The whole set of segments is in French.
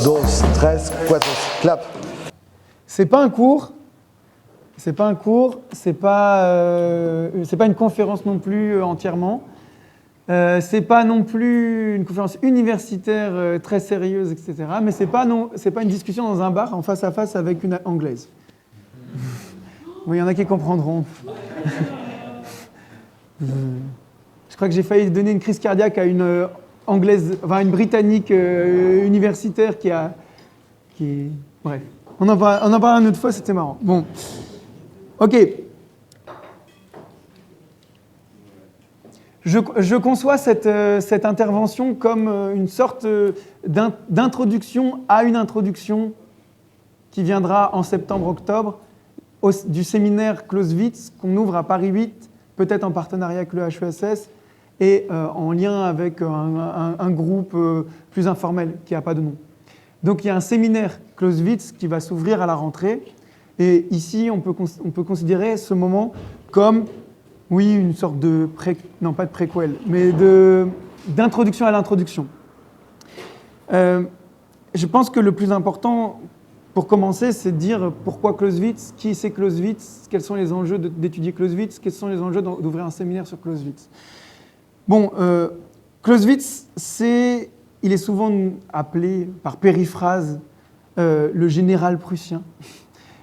dos, tres, cuatro, clap. C'est pas un cours, c'est pas une conférence non plus entièrement. C'est pas non plus une conférence universitaire très sérieuse, etc. Mais c'est pas une discussion dans un bar en face à face avec une anglaise. Oui, il y en a qui comprendront. Je crois que j'ai failli donner une crise cardiaque à une anglaise, enfin une britannique universitaire bref. On en parle une autre fois, c'était marrant. Bon, ok. Je conçois cette intervention comme une sorte d'introduction à une introduction qui viendra en septembre-octobre du séminaire Clausewitz qu'on ouvre à Paris 8, peut-être en partenariat avec le HESS et en lien avec un groupe plus informel qui n'a pas de nom. Donc il y a un séminaire Clausewitz qui va s'ouvrir à la rentrée et ici on peut considérer ce moment comme oui, une sorte de non pas de préquel, mais d'introduction à l'introduction. Je pense que le plus important pour commencer, c'est de dire pourquoi Clausewitz, qui c'est Clausewitz, quels sont les enjeux d'étudier Clausewitz, quels sont les enjeux d'ouvrir un séminaire sur Clausewitz. Bon, Clausewitz, il est souvent appelé par périphrase le général prussien,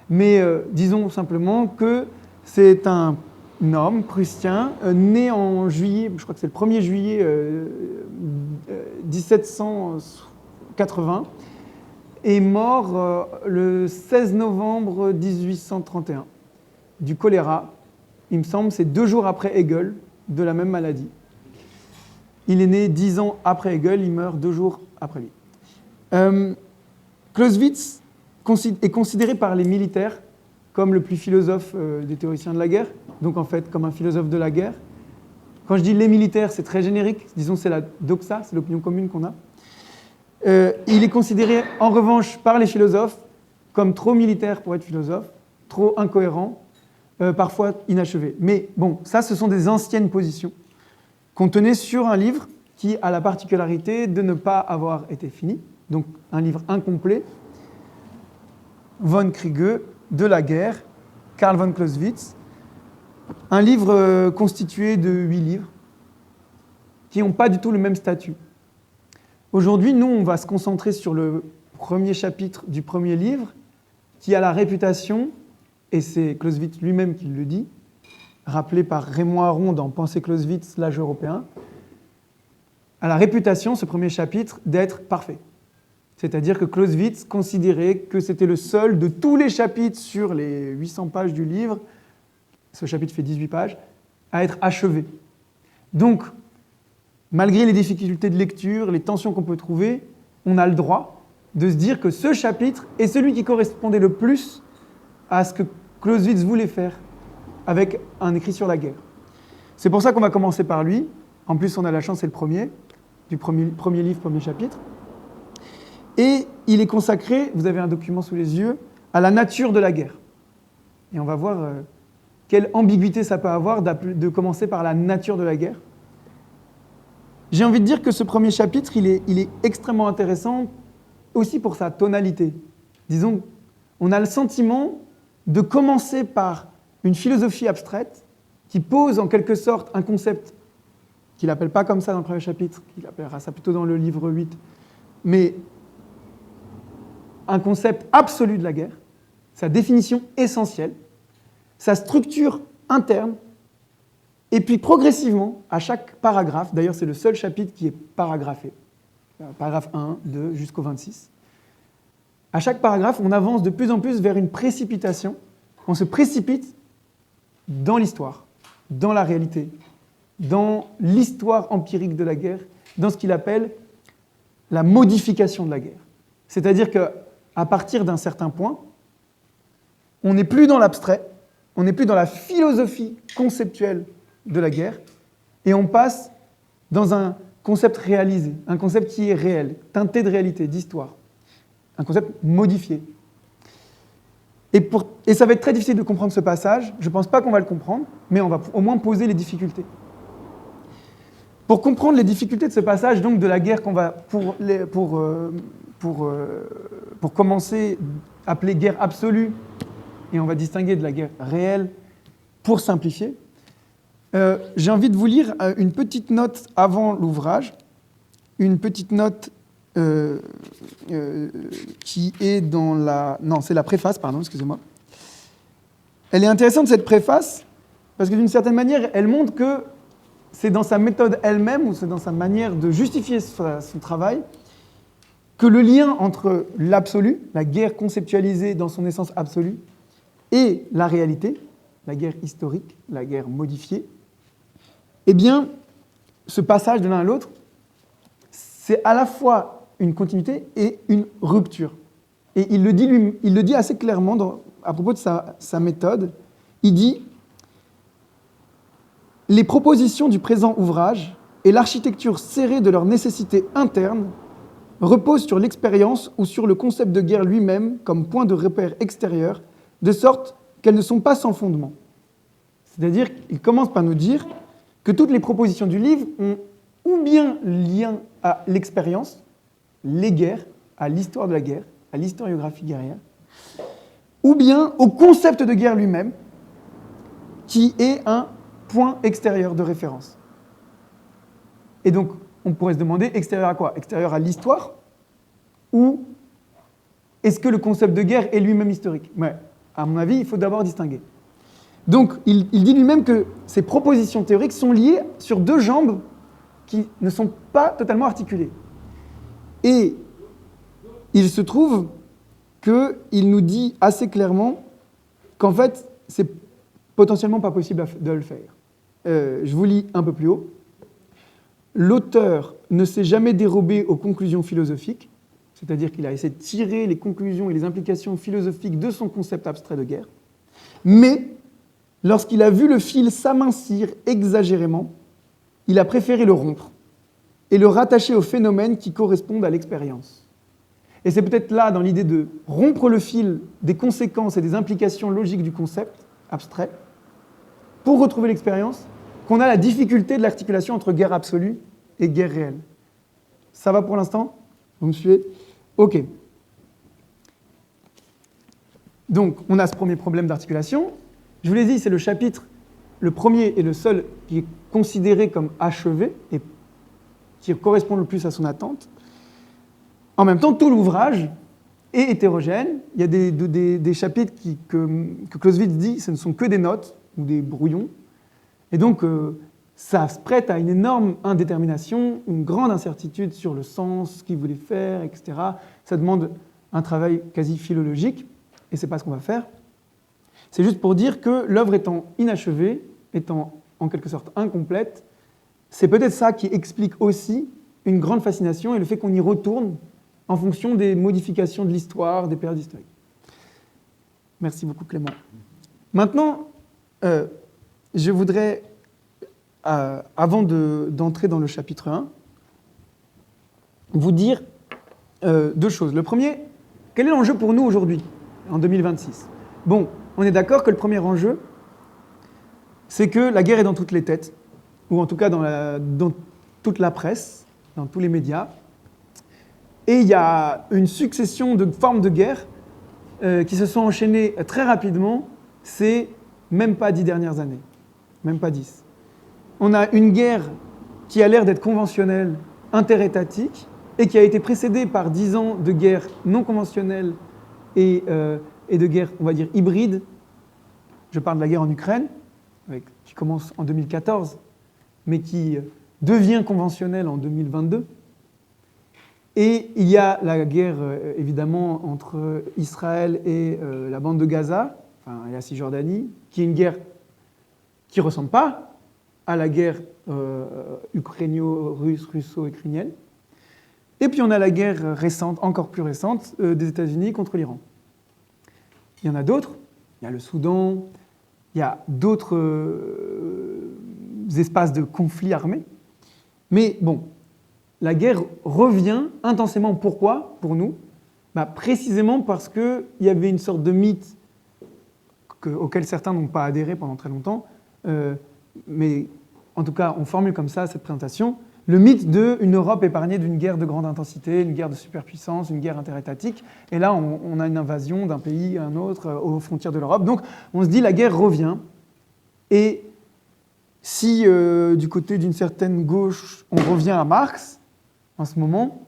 mais disons simplement que c'est un homme prussien né en juillet, je crois que c'est le 1er juillet 1780, et mort le 16 novembre 1831 du choléra. Il me semble, c'est 2 jours après Hegel, de la même maladie. Il est né 10 ans après Hegel, il meurt 2 jours après lui. Clausewitz est considéré par les militaires comme le plus philosophe des théoriciens de la guerre, donc en fait comme un philosophe de la guerre. Quand je dis les militaires, c'est très générique, disons c'est la doxa, c'est l'opinion commune qu'on a. Il est considéré en revanche par les philosophes comme trop militaire pour être philosophe, trop incohérent, parfois inachevé. Mais bon, ça ce sont des anciennes positions qu'on tenait sur un livre qui a la particularité de ne pas avoir été fini, donc un livre incomplet, von Kriege, de la guerre, Karl von Clausewitz, un livre constitué de 8 livres qui n'ont pas du tout le même statut. Aujourd'hui, nous, on va se concentrer sur le premier chapitre du premier livre qui a la réputation, et c'est Clausewitz lui-même qui le dit, rappelé par Raymond Aron dans Pensée Clausewitz, l'âge européen, a la réputation, ce premier chapitre, d'être parfait. C'est-à-dire que Clausewitz considérait que c'était le seul de tous les chapitres sur les 800 pages du livre, ce chapitre fait 18 pages, à être achevé. Donc, malgré les difficultés de lecture, les tensions qu'on peut trouver, on a le droit de se dire que ce chapitre est celui qui correspondait le plus à ce que Clausewitz voulait faire avec un écrit sur la guerre. C'est pour ça qu'on va commencer par lui. En plus, on a la chance, c'est le premier, du premier livre, premier chapitre. Et il est consacré, vous avez un document sous les yeux, à la nature de la guerre. Et on va voir quelle ambiguïté ça peut avoir de commencer par la nature de la guerre. J'ai envie de dire que ce premier chapitre, il est extrêmement intéressant aussi pour sa tonalité. Disons, on a le sentiment de commencer par une philosophie abstraite qui pose en quelque sorte un concept qu'il n'appelle pas comme ça dans le premier chapitre, qu'il appellera ça plutôt dans le livre 8, mais un concept absolu de la guerre, sa définition essentielle, sa structure interne, et puis progressivement, à chaque paragraphe, d'ailleurs c'est le seul chapitre qui est paragraphé, paragraphe 1, 2, jusqu'au 26, à chaque paragraphe, on avance de plus en plus vers une précipitation, on se précipite dans l'histoire, dans la réalité, dans l'histoire empirique de la guerre, dans ce qu'il appelle la modification de la guerre. C'est-à-dire qu'à partir d'un certain point, on n'est plus dans l'abstrait, on n'est plus dans la philosophie conceptuelle de la guerre, et on passe dans un concept réalisé, un concept qui est réel, teinté de réalité, d'histoire, un concept modifié. Et ça va être très difficile de comprendre ce passage, je ne pense pas qu'on va le comprendre, mais on va au moins poser les difficultés. Pour comprendre les difficultés de ce passage, donc de la guerre qu'on va, pour pour commencer, appeler guerre absolue, et on va distinguer de la guerre réelle, pour simplifier. J'ai envie de vous lire une petite note avant l'ouvrage, une petite note qui est dans la... Non, c'est la préface, pardon, excusez-moi. Elle est intéressante, cette préface, parce que d'une certaine manière, elle montre que c'est dans sa méthode elle-même, ou c'est dans sa manière de justifier son travail, que le lien entre l'absolu, la guerre conceptualisée dans son essence absolue, et la réalité, la guerre historique, la guerre modifiée, eh bien, ce passage de l'un à l'autre, c'est à la fois une continuité et une rupture. Et il le dit assez clairement à propos de sa méthode. Il dit « Les propositions du présent ouvrage et l'architecture serrée de leur nécessité interne reposent sur l'expérience ou sur le concept de guerre lui-même comme point de repère extérieur, de sorte qu'elles ne sont pas sans fondement. » C'est-à-dire qu'il commence par nous dire que toutes les propositions du livre ont ou bien lien à l'expérience, les guerres, à l'histoire de la guerre, à l'historiographie guerrière, ou bien au concept de guerre lui-même, qui est un point extérieur de référence. Et donc, on pourrait se demander, extérieur à quoi? Extérieur à l'histoire? Ou est-ce que le concept de guerre est lui-même historique? Ouais, à mon avis, il faut d'abord distinguer. Donc, il dit lui-même que ces propositions théoriques sont liées sur deux jambes qui ne sont pas totalement articulées. Et il se trouve qu'il nous dit assez clairement qu'en fait, c'est potentiellement pas possible de le faire. Je vous lis un peu plus haut. L'auteur ne s'est jamais dérobé aux conclusions philosophiques, c'est-à-dire qu'il a essayé de tirer les conclusions et les implications philosophiques de son concept abstrait de guerre, mais lorsqu'il a vu le fil s'amincir exagérément, il a préféré le rompre et le rattacher aux phénomènes qui correspondent à l'expérience. Et c'est peut-être là, dans l'idée de rompre le fil des conséquences et des implications logiques du concept abstrait, pour retrouver l'expérience, qu'on a la difficulté de l'articulation entre guerre absolue et guerre réelle. Ça va pour l'instant? Vous me suivez? Ok. Donc, on a ce premier problème d'articulation. Je vous l'ai dit, c'est le chapitre, le premier et le seul qui est considéré comme achevé et qui correspond le plus à son attente. En même temps, tout l'ouvrage est hétérogène. Il y a des chapitres que Clausewitz dit ce ne sont que des notes ou des brouillons. Et donc, ça se prête à une énorme indétermination, une grande incertitude sur le sens, ce qu'il voulait faire, etc. Ça demande un travail quasi philologique, et ce n'est pas ce qu'on va faire. C'est juste pour dire que l'œuvre étant inachevée, étant en quelque sorte incomplète, c'est peut-être ça qui explique aussi une grande fascination et le fait qu'on y retourne en fonction des modifications de l'histoire, des périodes historiques. Merci beaucoup Clément. Maintenant, je voudrais, avant d'entrer dans le chapitre 1, vous dire deux choses. Le premier, quel est l'enjeu pour nous aujourd'hui, en 2026 ? Bon, on est d'accord que le premier enjeu, c'est que la guerre est dans toutes les têtes, ou en tout cas dans toute la presse, dans tous les médias, et il y a une succession de formes de guerre qui se sont enchaînées très rapidement, ces même pas 10 dernières années, même pas 10. On a une guerre qui a l'air d'être conventionnelle, interétatique, et qui a été précédée par 10 ans de guerre non conventionnelle et de guerre, on va dire, hybride. Je parle de la guerre en Ukraine, qui commence en 2014, mais qui devient conventionnelle en 2022. Et il y a la guerre, évidemment, entre Israël et la bande de Gaza, enfin, et la Cisjordanie, qui est une guerre qui ne ressemble pas à la guerre russo-ukrainienne. Et puis on a la guerre récente, encore plus récente, des États-Unis contre l'Iran. Il y en a d'autres. Il y a le Soudan, il y a d'autres espaces de conflits armés. Mais bon, la guerre revient intensément. Pourquoi, pour nous ? Précisément parce qu'il y avait une sorte de mythe auquel certains n'ont pas adhéré pendant très longtemps, mais en tout cas, on formule comme ça cette présentation, le mythe d'une Europe épargnée d'une guerre de grande intensité, une guerre de superpuissance, une guerre interétatique. Et là, on a une invasion d'un pays à un autre aux frontières de l'Europe. Donc, on se dit la guerre revient. Et si du côté d'une certaine gauche, on revient à Marx, en ce moment,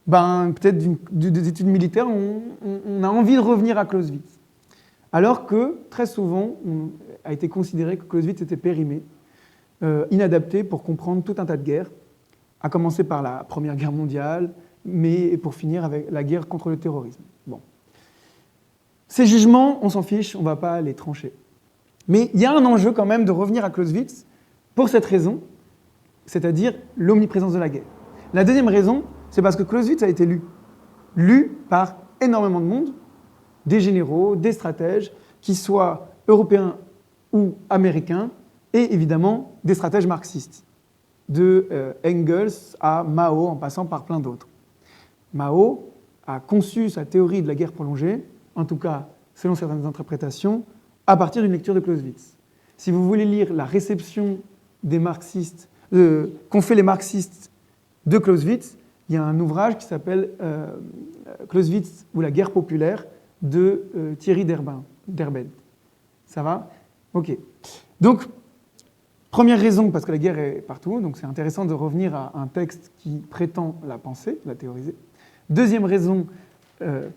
ben, peut-être des études militaires, on a envie de revenir à Clausewitz. Alors que, très souvent, on a été considéré que Clausewitz était périmé, inadapté pour comprendre tout un tas de guerres, à commencer par la Première Guerre mondiale, mais pour finir avec la guerre contre le terrorisme. Bon. Ces jugements, on s'en fiche, on ne va pas les trancher. Mais il y a un enjeu quand même de revenir à Clausewitz pour cette raison, c'est-à-dire l'omniprésence de la guerre. La deuxième raison, c'est parce que Clausewitz a été lu par énormément de monde, des généraux, des stratèges, qui soient européens ou américains, et évidemment des stratèges marxistes, de Engels à Mao en passant par plein d'autres. Mao a conçu sa théorie de la guerre prolongée, en tout cas selon certaines interprétations, à partir d'une lecture de Clausewitz. Si vous voulez lire la réception des marxistes, qu'ont fait les marxistes de Clausewitz, il y a un ouvrage qui s'appelle Clausewitz ou la guerre populaire de Thierry Derbent. Ça va ? Ok. Donc, première raison, parce que la guerre est partout, donc c'est intéressant de revenir à un texte qui prétend la penser, la théoriser. Deuxième raison,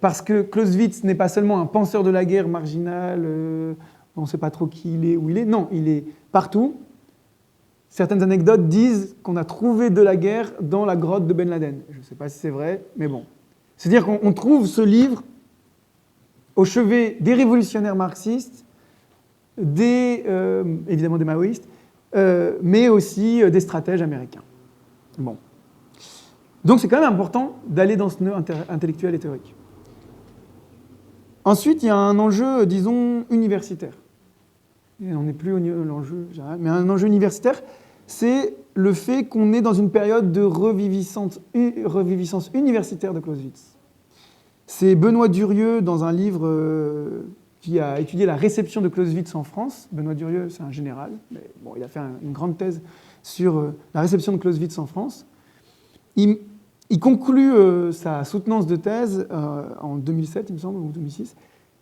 parce que Clausewitz n'est pas seulement un penseur de la guerre marginal, on ne sait pas trop qui il est, où il est. Non, il est partout. Certaines anecdotes disent qu'on a trouvé de la guerre dans la grotte de Ben Laden. Je ne sais pas si c'est vrai, mais bon. C'est-à-dire qu'on trouve ce livre au chevet des révolutionnaires marxistes, évidemment des maoïstes, mais aussi des stratèges américains. Bon. Donc c'est quand même important d'aller dans ce nœud intellectuel et théorique. Ensuite, il y a un enjeu, disons, universitaire. Et on n'est plus l'enjeu général, mais un enjeu universitaire, c'est le fait qu'on est dans une période de reviviscence universitaire de Clausewitz. C'est Benoît Durieux, dans un livre qui a étudié la réception de Clausewitz en France. Benoît Durieux, c'est un général, mais bon, il a fait une grande thèse sur la réception de Clausewitz en France. Il conclut sa soutenance de thèse en 2007, il me semble, ou 2006,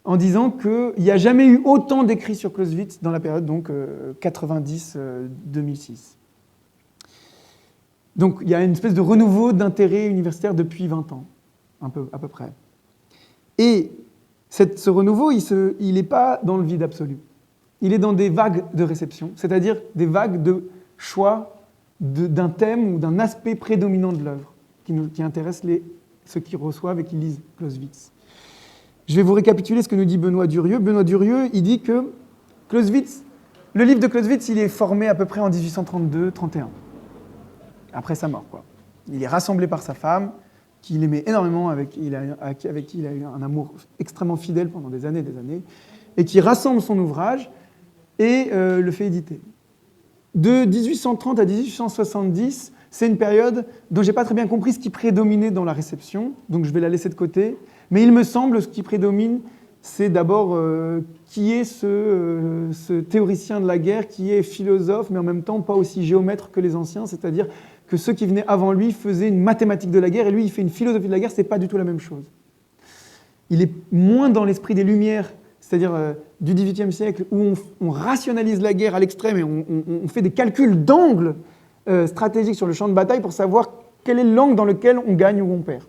en disant qu'il n'y a jamais eu autant d'écrits sur Clausewitz dans la période donc 90-2006. Donc il y a une espèce de renouveau d'intérêt universitaire depuis 20 ans, à peu près. Et ce renouveau, il n'est pas dans le vide absolu. Il est dans des vagues de réception, c'est-à-dire des vagues de choix d'un thème ou d'un aspect prédominant de l'œuvre qui intéresse ceux qui reçoivent et qui lisent Clausewitz. Je vais vous récapituler ce que nous dit Benoît Durieux. Benoît Durieux, il dit que Clausewitz, le livre de Clausewitz, il est formé à peu près en 1832-31, après sa mort, quoi. Il est rassemblé par sa femme, qu'il aimait énormément, avec qui il a eu un amour extrêmement fidèle pendant des années, et qui rassemble son ouvrage et le fait éditer. De 1830 à 1870, c'est une période dont je n'ai pas très bien compris ce qui prédominait dans la réception, donc je vais la laisser de côté. Mais il me semble, ce qui prédomine, c'est d'abord qui est ce théoricien de la guerre, qui est philosophe, mais en même temps pas aussi géomètre que les anciens, c'est-à-dire que ceux qui venaient avant lui faisaient une mathématique de la guerre, et lui, il fait une philosophie de la guerre, c'est pas du tout la même chose. Il est moins dans l'esprit des Lumières, c'est-à-dire du XVIIIe siècle, où on rationalise la guerre à l'extrême et on fait des calculs d'angle stratégiques sur le champ de bataille pour savoir quel est l'angle dans lequel on gagne ou on perd.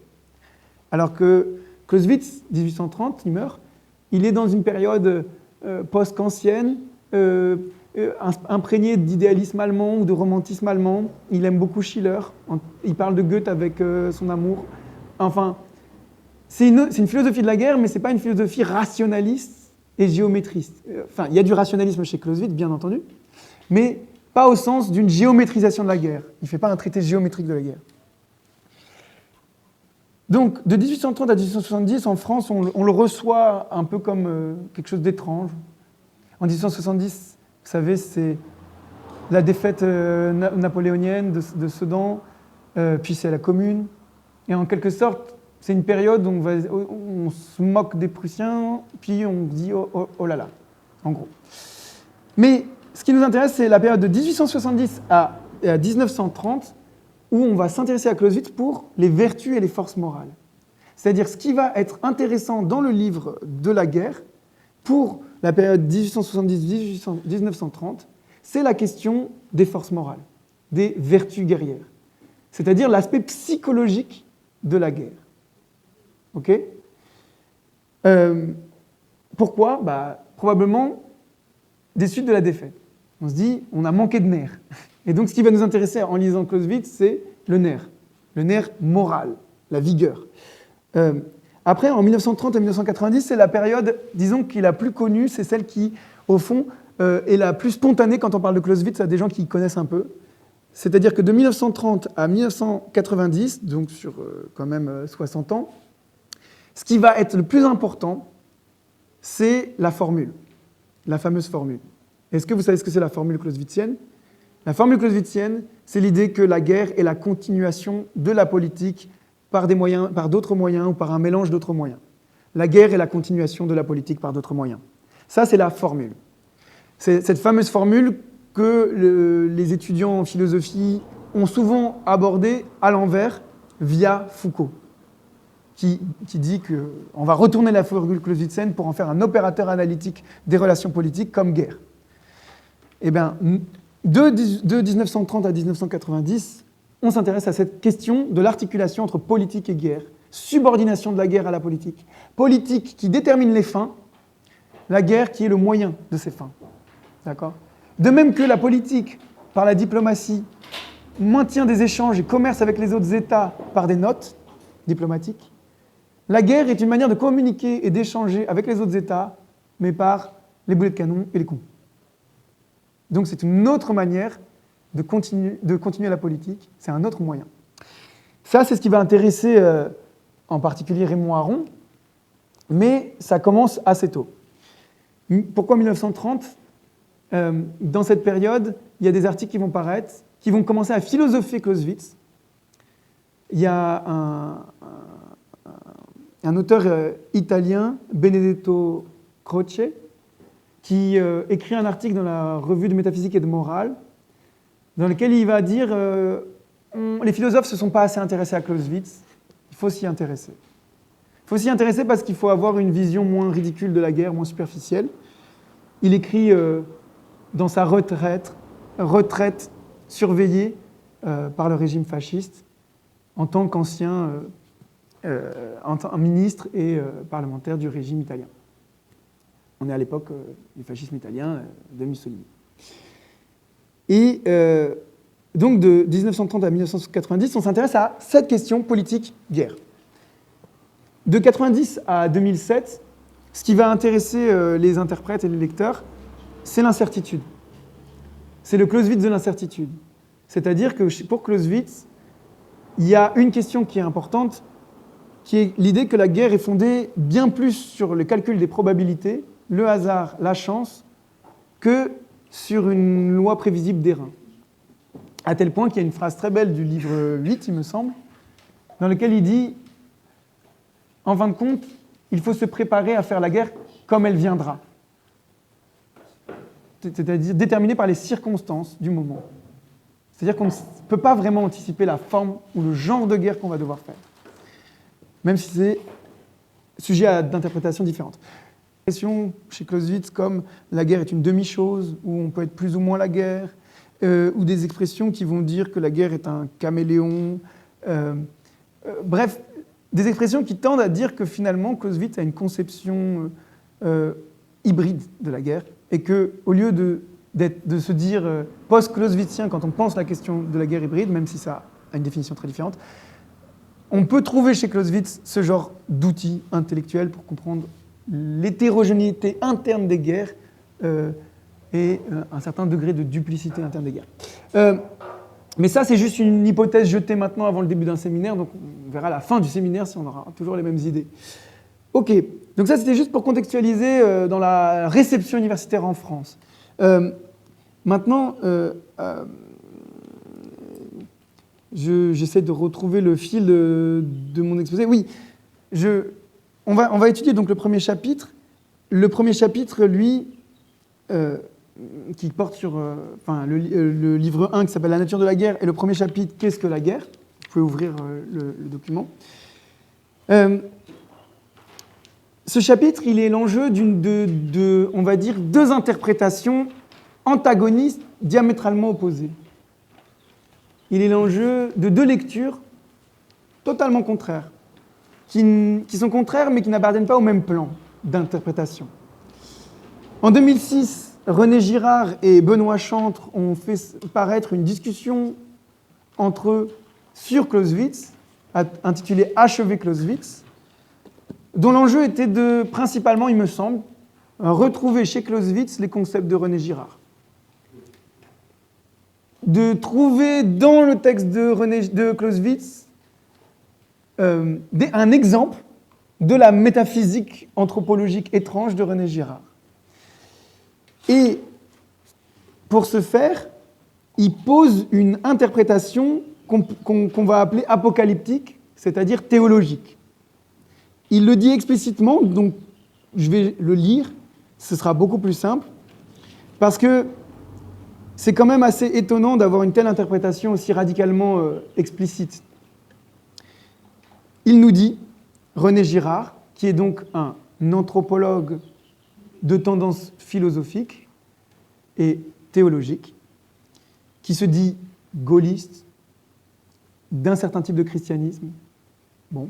Alors que Clausewitz, 1830, il meurt, il est dans une période post-kantienne, imprégné d'idéalisme allemand ou de romantisme allemand. Il aime beaucoup Schiller, il parle de Goethe avec son amour. Enfin, c'est une philosophie de la guerre, mais ce n'est pas une philosophie rationaliste et géométriste. Enfin, il y a du rationalisme chez Clausewitz, bien entendu, mais pas au sens d'une géométrisation de la guerre. Il ne fait pas un traité géométrique de la guerre. Donc, de 1830 à 1870, en France, on le reçoit un peu comme quelque chose d'étrange. En 1870, vous savez, c'est la défaite napoléonienne de Sedan, puis c'est la Commune. Et en quelque sorte, c'est une période où on se moque des Prussiens, puis on dit oh là là, en gros. Mais ce qui nous intéresse, c'est la période de 1870 à 1930, où on va s'intéresser à Clausewitz pour les vertus et les forces morales. C'est-à-dire ce qui va être intéressant dans le livre de la guerre pour la période 1870-1930, c'est la question des forces morales, des vertus guerrières, c'est-à-dire l'aspect psychologique de la guerre. Ok ? Pourquoi ? Probablement des suites de la défaite. On se dit, on a manqué de nerfs. Et donc, ce qui va nous intéresser en lisant Clausewitz, c'est le nerf moral, la vigueur. Après, en 1930 et 1990, c'est la période, disons, qui est la plus connue, c'est celle qui, au fond, est la plus spontanée quand on parle de Clausewitz à des gens qui connaissent un peu. C'est-à-dire que de 1930 à 1990, donc sur quand même 60 ans, ce qui va être le plus important, c'est la formule, la fameuse formule. Est-ce que vous savez ce que c'est la formule clausewitzienne ? La formule clausewitzienne, c'est l'idée que la guerre est la continuation de la politique par d'autres moyens ou par un mélange d'autres moyens. La guerre est la continuation de la politique par d'autres moyens. Ça, c'est la formule. C'est cette fameuse formule que les étudiants en philosophie ont souvent abordée à l'envers via Foucault, qui dit qu'on va retourner la formule clausewitzienne pour en faire un opérateur analytique des relations politiques comme guerre. Eh bien, de 1930 à 1990, on s'intéresse à cette question de l'articulation entre politique et guerre, subordination de la guerre à la politique. Politique qui détermine les fins, la guerre qui est le moyen de ces fins. D'accord ? De même que la politique, par la diplomatie, maintient des échanges et commerce avec les autres États par des notes diplomatiques, la guerre est une manière de communiquer et d'échanger avec les autres États, mais par les boulets de canon et les coups. Donc c'est une autre manière de continuer la politique, c'est un autre moyen. Ça, c'est ce qui va intéresser en particulier Raymond Aron, mais ça commence assez tôt. Pourquoi 1930 ? Dans cette période, il y a des articles qui vont paraître, qui vont commencer à philosopher Clausewitz. Il y a un auteur italien, Benedetto Croce, qui écrit un article dans la Revue de métaphysique et de morale, dans lequel il va dire les philosophes ne se sont pas assez intéressés à Clausewitz, il faut s'y intéresser. Il faut s'y intéresser parce qu'il faut avoir une vision moins ridicule de la guerre, moins superficielle. Il écrit dans sa retraite surveillée par le régime fasciste, en tant qu'ancien ministre et parlementaire du régime italien. On est à l'époque du fascisme italien de Mussolini. Et donc de 1930 à 1990, on s'intéresse à cette question politique-guerre. De 1990 à 2007, ce qui va intéresser les interprètes et les lecteurs, c'est l'incertitude. C'est le Clausewitz de l'incertitude. C'est-à-dire que pour Clausewitz, il y a une question qui est importante, qui est l'idée que la guerre est fondée bien plus sur le calcul des probabilités, le hasard, la chance, que sur une loi prévisible des reins. À tel point qu'il y a une phrase très belle du livre 8, il me semble, dans laquelle il dit « En fin de compte, il faut se préparer à faire la guerre comme elle viendra. » C'est-à-dire déterminée par les circonstances du moment. C'est-à-dire qu'on ne peut pas vraiment anticiper la forme ou le genre de guerre qu'on va devoir faire, même si c'est sujet d'interprétations différentes. Chez Clausewitz comme la guerre est une demi-chose, où on peut être plus ou moins la guerre, ou des expressions qui vont dire que la guerre est un caméléon. Bref, des expressions qui tendent à dire que finalement Clausewitz a une conception hybride de la guerre, et qu'au lieu de se dire post-clausewitzien quand on pense la question de la guerre hybride, même si ça a une définition très différente, on peut trouver chez Clausewitz ce genre d'outils intellectuels pour comprendre l'hétérogénéité interne des guerres et un certain degré de duplicité interne des guerres. Mais ça, c'est juste une hypothèse jetée maintenant avant le début d'un séminaire, donc on verra à la fin du séminaire si on aura toujours les mêmes idées. Ok, donc ça c'était juste pour contextualiser dans la réception universitaire en France. Maintenant, j'essaie de retrouver le fil de mon exposé. Oui, on va étudier donc le premier chapitre. Le premier chapitre, lui, qui porte sur le livre 1 qui s'appelle La nature de la guerre et le premier chapitre, Qu'est-ce que la guerre ? Vous pouvez ouvrir le document. Ce chapitre, il est l'enjeu on va dire, deux interprétations antagonistes, diamétralement opposées. Il est l'enjeu de deux lectures totalement contraires, qui sont contraires mais qui n'appartiennent pas au même plan d'interprétation. En 2006, René Girard et Benoît Chantre ont fait paraître une discussion entre eux sur Clausewitz, intitulée « Achever Clausewitz », dont l'enjeu était de, principalement, il me semble, retrouver chez Clausewitz les concepts de René Girard. De trouver dans le texte de Clausewitz un exemple de la métaphysique anthropologique étrange de René Girard. Et pour ce faire, il pose une interprétation qu'on va appeler apocalyptique, c'est-à-dire théologique. Il le dit explicitement, donc je vais le lire, ce sera beaucoup plus simple, parce que c'est quand même assez étonnant d'avoir une telle interprétation aussi radicalement explicite. Il nous dit, René Girard, qui est donc un anthropologue de tendance philosophique et théologique, qui se dit gaulliste, d'un certain type de christianisme. Bon.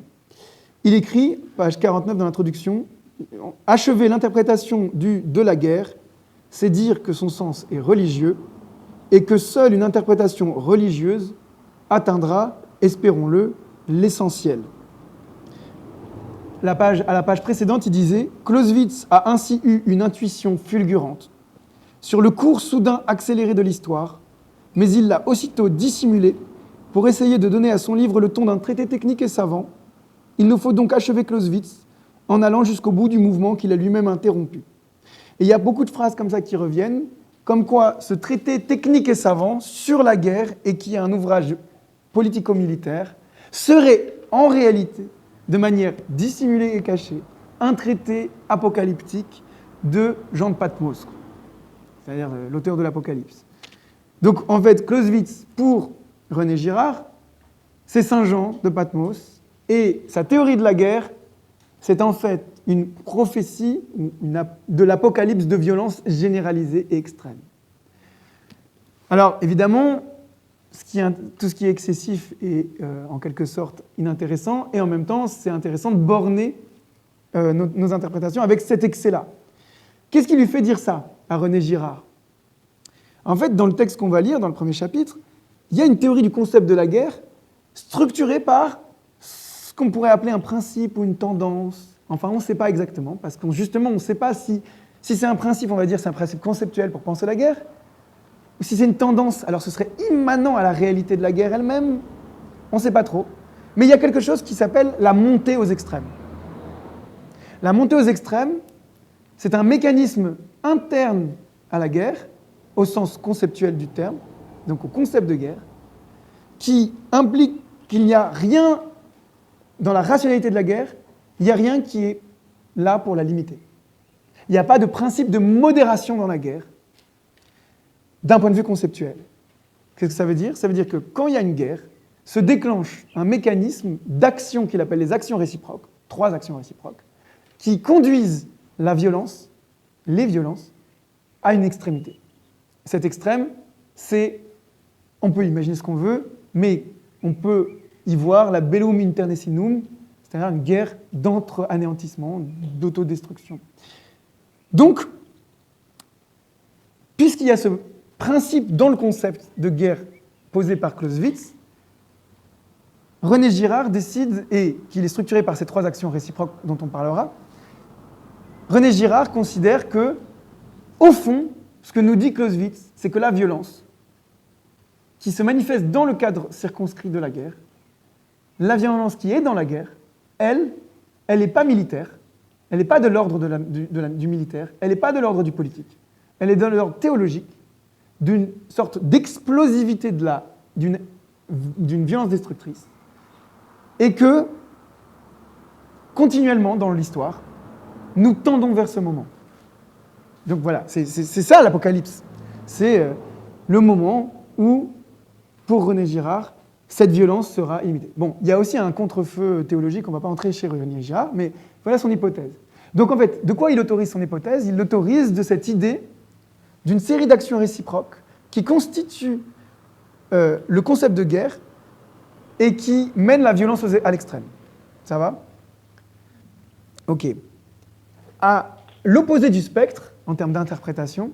Il écrit, page 49 dans l'introduction, « Achever l'interprétation de la guerre, c'est dire que son sens est religieux et que seule une interprétation religieuse atteindra, espérons-le, l'essentiel. » À la page précédente, il disait « Clausewitz a ainsi eu une intuition fulgurante sur le cours soudain accéléré de l'histoire, mais il l'a aussitôt dissimulée pour essayer de donner à son livre le ton d'un traité technique et savant. Il nous faut donc achever Clausewitz en allant jusqu'au bout du mouvement qu'il a lui-même interrompu. » Et il y a beaucoup de phrases comme ça qui reviennent, comme quoi ce traité technique et savant sur la guerre, et qui est un ouvrage politico-militaire, serait en réalité, de manière dissimulée et cachée, un traité apocalyptique de Jean de Patmos, c'est-à-dire l'auteur de l'Apocalypse. Donc en fait, Clausewitz, pour René Girard, c'est Saint Jean de Patmos, et sa théorie de la guerre, c'est en fait une prophétie de l'apocalypse de violence généralisée et extrême. Alors évidemment, tout ce qui est excessif est en quelque sorte inintéressant, et en même temps, c'est intéressant de borner nos interprétations avec cet excès-là. Qu'est-ce qui lui fait dire ça à René Girard ? En fait, dans le texte qu'on va lire, dans le premier chapitre, il y a une théorie du concept de la guerre structurée par ce qu'on pourrait appeler un principe ou une tendance. Enfin, on ne sait pas exactement, parce que justement, on ne sait pas si c'est un principe, on va dire, c'est un principe conceptuel pour penser la guerre, ou si c'est une tendance, alors ce serait immanent à la réalité de la guerre elle-même, on ne sait pas trop. Mais il y a quelque chose qui s'appelle la montée aux extrêmes. La montée aux extrêmes, c'est un mécanisme interne à la guerre, au sens conceptuel du terme, donc au concept de guerre, qui implique qu'il n'y a rien dans la rationalité de la guerre, il n'y a rien qui est là pour la limiter. Il n'y a pas de principe de modération dans la guerre, d'un point de vue conceptuel. Qu'est-ce que ça veut dire ? Ça veut dire que quand il y a une guerre, se déclenche un mécanisme d'action qu'il appelle les actions réciproques, 3 actions réciproques, qui conduisent la violence, les violences, à une extrémité. Cet extrême, on peut imaginer ce qu'on veut, mais on peut y voir la bellum internecinum, c'est-à-dire une guerre d'entre-anéantissement, d'autodestruction. Donc, puisqu'il y a ce principe dans le concept de guerre posé par Clausewitz, René Girard décide, et qu'il est structuré par ces 3 actions réciproques dont on parlera, René Girard considère que, au fond, ce que nous dit Clausewitz, c'est que la violence, qui se manifeste dans le cadre circonscrit de la guerre, la violence qui est dans la guerre, elle n'est pas militaire, elle n'est pas de l'ordre du militaire, elle n'est pas de l'ordre du politique, elle est de l'ordre théologique, d'une sorte d'explosivité d'une violence destructrice, et que, continuellement dans l'histoire, nous tendons vers ce moment. Donc voilà, c'est ça l'Apocalypse. C'est le moment où, pour René Girard, cette violence sera imitée. Bon, il y a aussi un contre-feu théologique, on ne va pas entrer chez René Girard, mais voilà son hypothèse. Donc en fait, de quoi il autorise son hypothèse? Il l'autorise de cette idée d'une série d'actions réciproques qui constituent le concept de guerre et qui mènent la violence à l'extrême. Ça va? Ok. À l'opposé du spectre, en termes d'interprétation,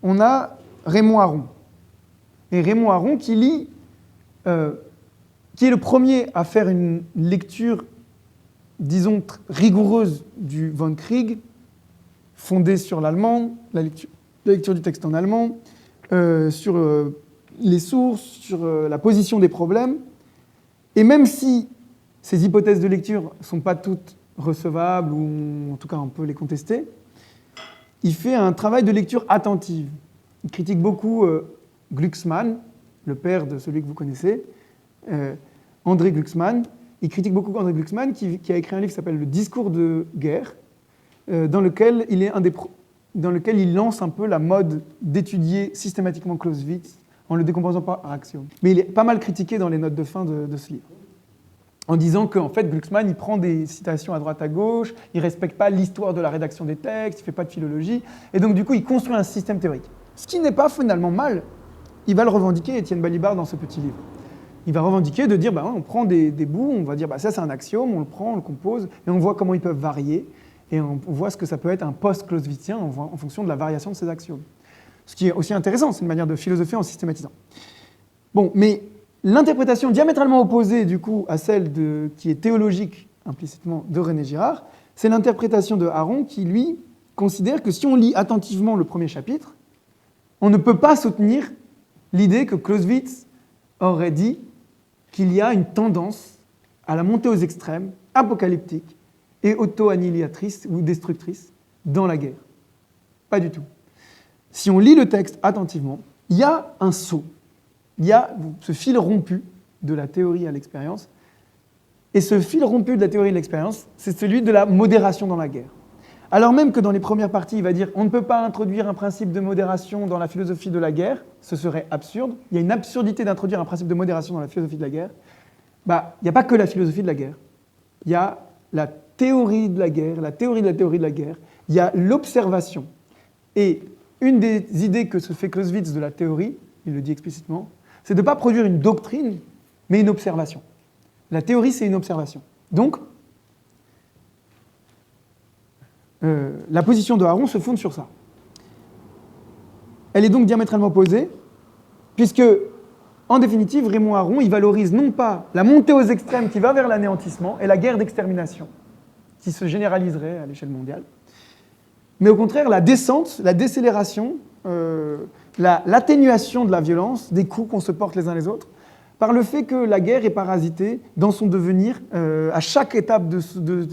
on a Raymond Aron. Et Raymond Aron qui est le premier à faire une lecture, disons, rigoureuse du von Krieg, fondée sur l'allemand, la lecture du texte en allemand, sur les sources, sur la position des problèmes. Et même si ces hypothèses de lecture ne sont pas toutes recevables, ou en tout cas on peut les contester, il fait un travail de lecture attentive. Il critique beaucoup Glucksmann, le père de celui que vous connaissez, André Glucksmann. Il critique beaucoup André Glucksmann, qui a écrit un livre qui s'appelle Le discours de guerre, dans lequel il lance un peu la mode d'étudier systématiquement Clausewitz en le décomposant par axiome. Mais il est pas mal critiqué dans les notes de fin de ce livre, en disant qu'en fait, Glucksmann, il prend des citations à droite à gauche, il ne respecte pas l'histoire de la rédaction des textes, il ne fait pas de philologie, et donc du coup, il construit un système théorique. Ce qui n'est pas finalement mal, il va le revendiquer, Étienne Balibar, dans ce petit livre. Il va revendiquer de dire, on prend des bouts, on va dire, ça c'est un axiome, on le prend, on le compose, et on voit comment ils peuvent varier, et on voit ce que ça peut être un post-clausewitzien en fonction de la variation de ces axiomes. Ce qui est aussi intéressant, c'est une manière de philosopher en systématisant. Bon, mais l'interprétation diamétralement opposée, du coup, à celle qui est théologique, implicitement, de René Girard, c'est l'interprétation de Aron qui, lui, considère que si on lit attentivement le premier chapitre, on ne peut pas soutenir l'idée que Clausewitz aurait dit qu'il y a une tendance à la montée aux extrêmes, apocalyptique et auto-annihilatrice ou destructrice dans la guerre. Pas du tout. Si on lit le texte attentivement, il y a un saut. Il y a ce fil rompu de la théorie à l'expérience. Et ce fil rompu de la théorie de l'expérience, c'est celui de la modération dans la guerre. Alors même que dans les premières parties, il va dire on ne peut pas introduire un principe de modération dans la philosophie de la guerre, ce serait absurde. Il y a une absurdité d'introduire un principe de modération dans la philosophie de la guerre. Il n'y a pas que la philosophie de la guerre. Il y a la théorie de la guerre, la théorie de la théorie de la guerre. Il y a l'observation. Et une des idées que se fait Clausewitz de la théorie, il le dit explicitement, c'est de ne pas produire une doctrine, mais une observation. La théorie, c'est une observation. Donc, la position de Aron se fonde sur ça. Elle est donc diamétralement opposée, puisque, en définitive, Raymond Aron, il valorise non pas la montée aux extrêmes qui va vers l'anéantissement et la guerre d'extermination, qui se généraliserait à l'échelle mondiale, mais au contraire la descente, la décélération, l'atténuation de la violence, des coups qu'on se porte les uns les autres, par le fait que la guerre est parasitée dans son devenir, à chaque étape de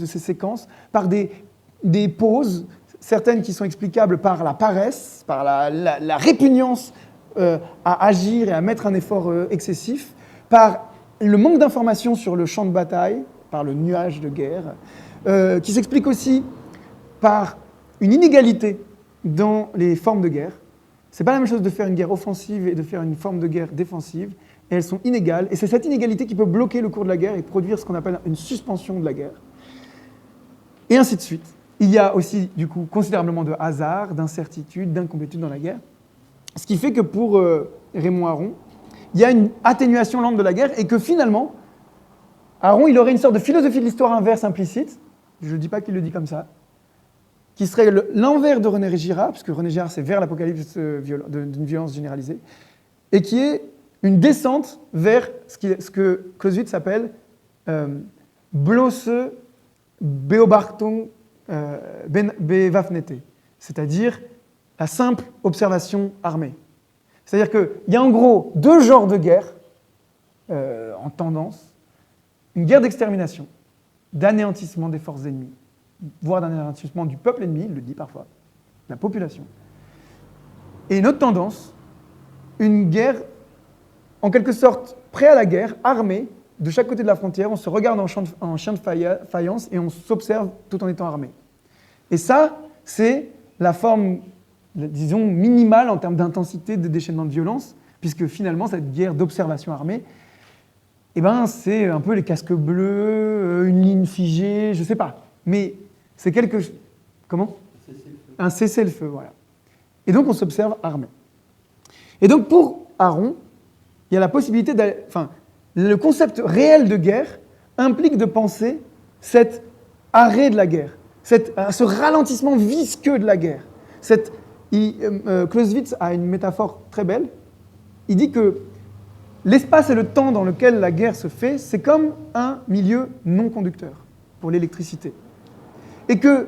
ces séquences, par des pauses, certaines qui sont explicables par la paresse, par la répugnance à agir et à mettre un effort excessif, par le manque d'informations sur le champ de bataille, par le nuage de guerre, qui s'explique aussi par une inégalité dans les formes de guerre. C'est pas la même chose de faire une guerre offensive et de faire une forme de guerre défensive, et elles sont inégales, et c'est cette inégalité qui peut bloquer le cours de la guerre et produire ce qu'on appelle une suspension de la guerre. Et ainsi de suite. Il y a aussi, du coup, considérablement de hasard, d'incertitude, d'incomplétude dans la guerre, ce qui fait que pour Raymond Aron, il y a une atténuation lente de la guerre, et que finalement, Aron, il aurait une sorte de philosophie de l'histoire inverse implicite, je ne dis pas qu'il le dit comme ça, qui serait l'envers de René Girard, puisque René Girard, c'est vers l'apocalypse d'une violence généralisée, et qui est une descente vers ce que Clausewitz appelle bloße Beobachtung bewaffnete, c'est-à-dire la simple observation armée. C'est-à-dire qu'il y a en gros deux genres de guerre en tendance, une guerre d'extermination, d'anéantissement des forces ennemies, voire d'anéantissement du peuple ennemi, il le dit parfois, la population. Et une autre tendance, une guerre, en quelque sorte, prêt à la guerre, armée, de chaque côté de la frontière, on se regarde en chien de faïence et on s'observe tout en étant armé. Et ça, c'est la forme, disons, minimale en termes d'intensité de déchaînement de violence, puisque finalement, cette guerre d'observation armée, eh ben, c'est un peu les casques bleus, une ligne figée, je ne sais pas. Mais c'est quelque chose... Comment ? Un cessez-le-feu, voilà. Et donc, on s'observe armé. Et donc, pour Aron, il y a la possibilité d'aller... Enfin, le concept réel de guerre implique de penser cet arrêt de la guerre, ce ralentissement visqueux de la guerre. Clausewitz a une métaphore très belle. Il dit que l'espace et le temps dans lequel la guerre se fait, c'est comme un milieu non conducteur pour l'électricité. Et que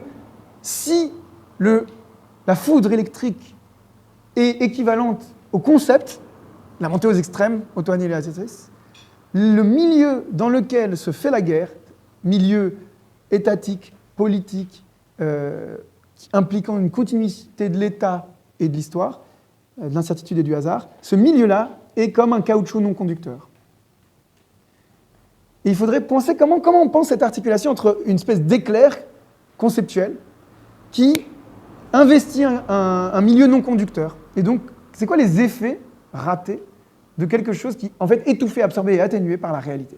si la foudre électrique est équivalente au concept, la montée aux extrêmes, auto-annihilatrice, le milieu dans lequel se fait la guerre, milieu étatique, politique, impliquant une continuité de l'État et de l'histoire, de l'incertitude et du hasard, ce milieu-là est comme un caoutchouc non conducteur. Et il faudrait penser comment on pense cette articulation entre une espèce d'éclair conceptuel qui investit un milieu non conducteur. Et donc, c'est quoi les effets ratés de quelque chose qui, en fait, étouffé, absorbé et atténué par la réalité.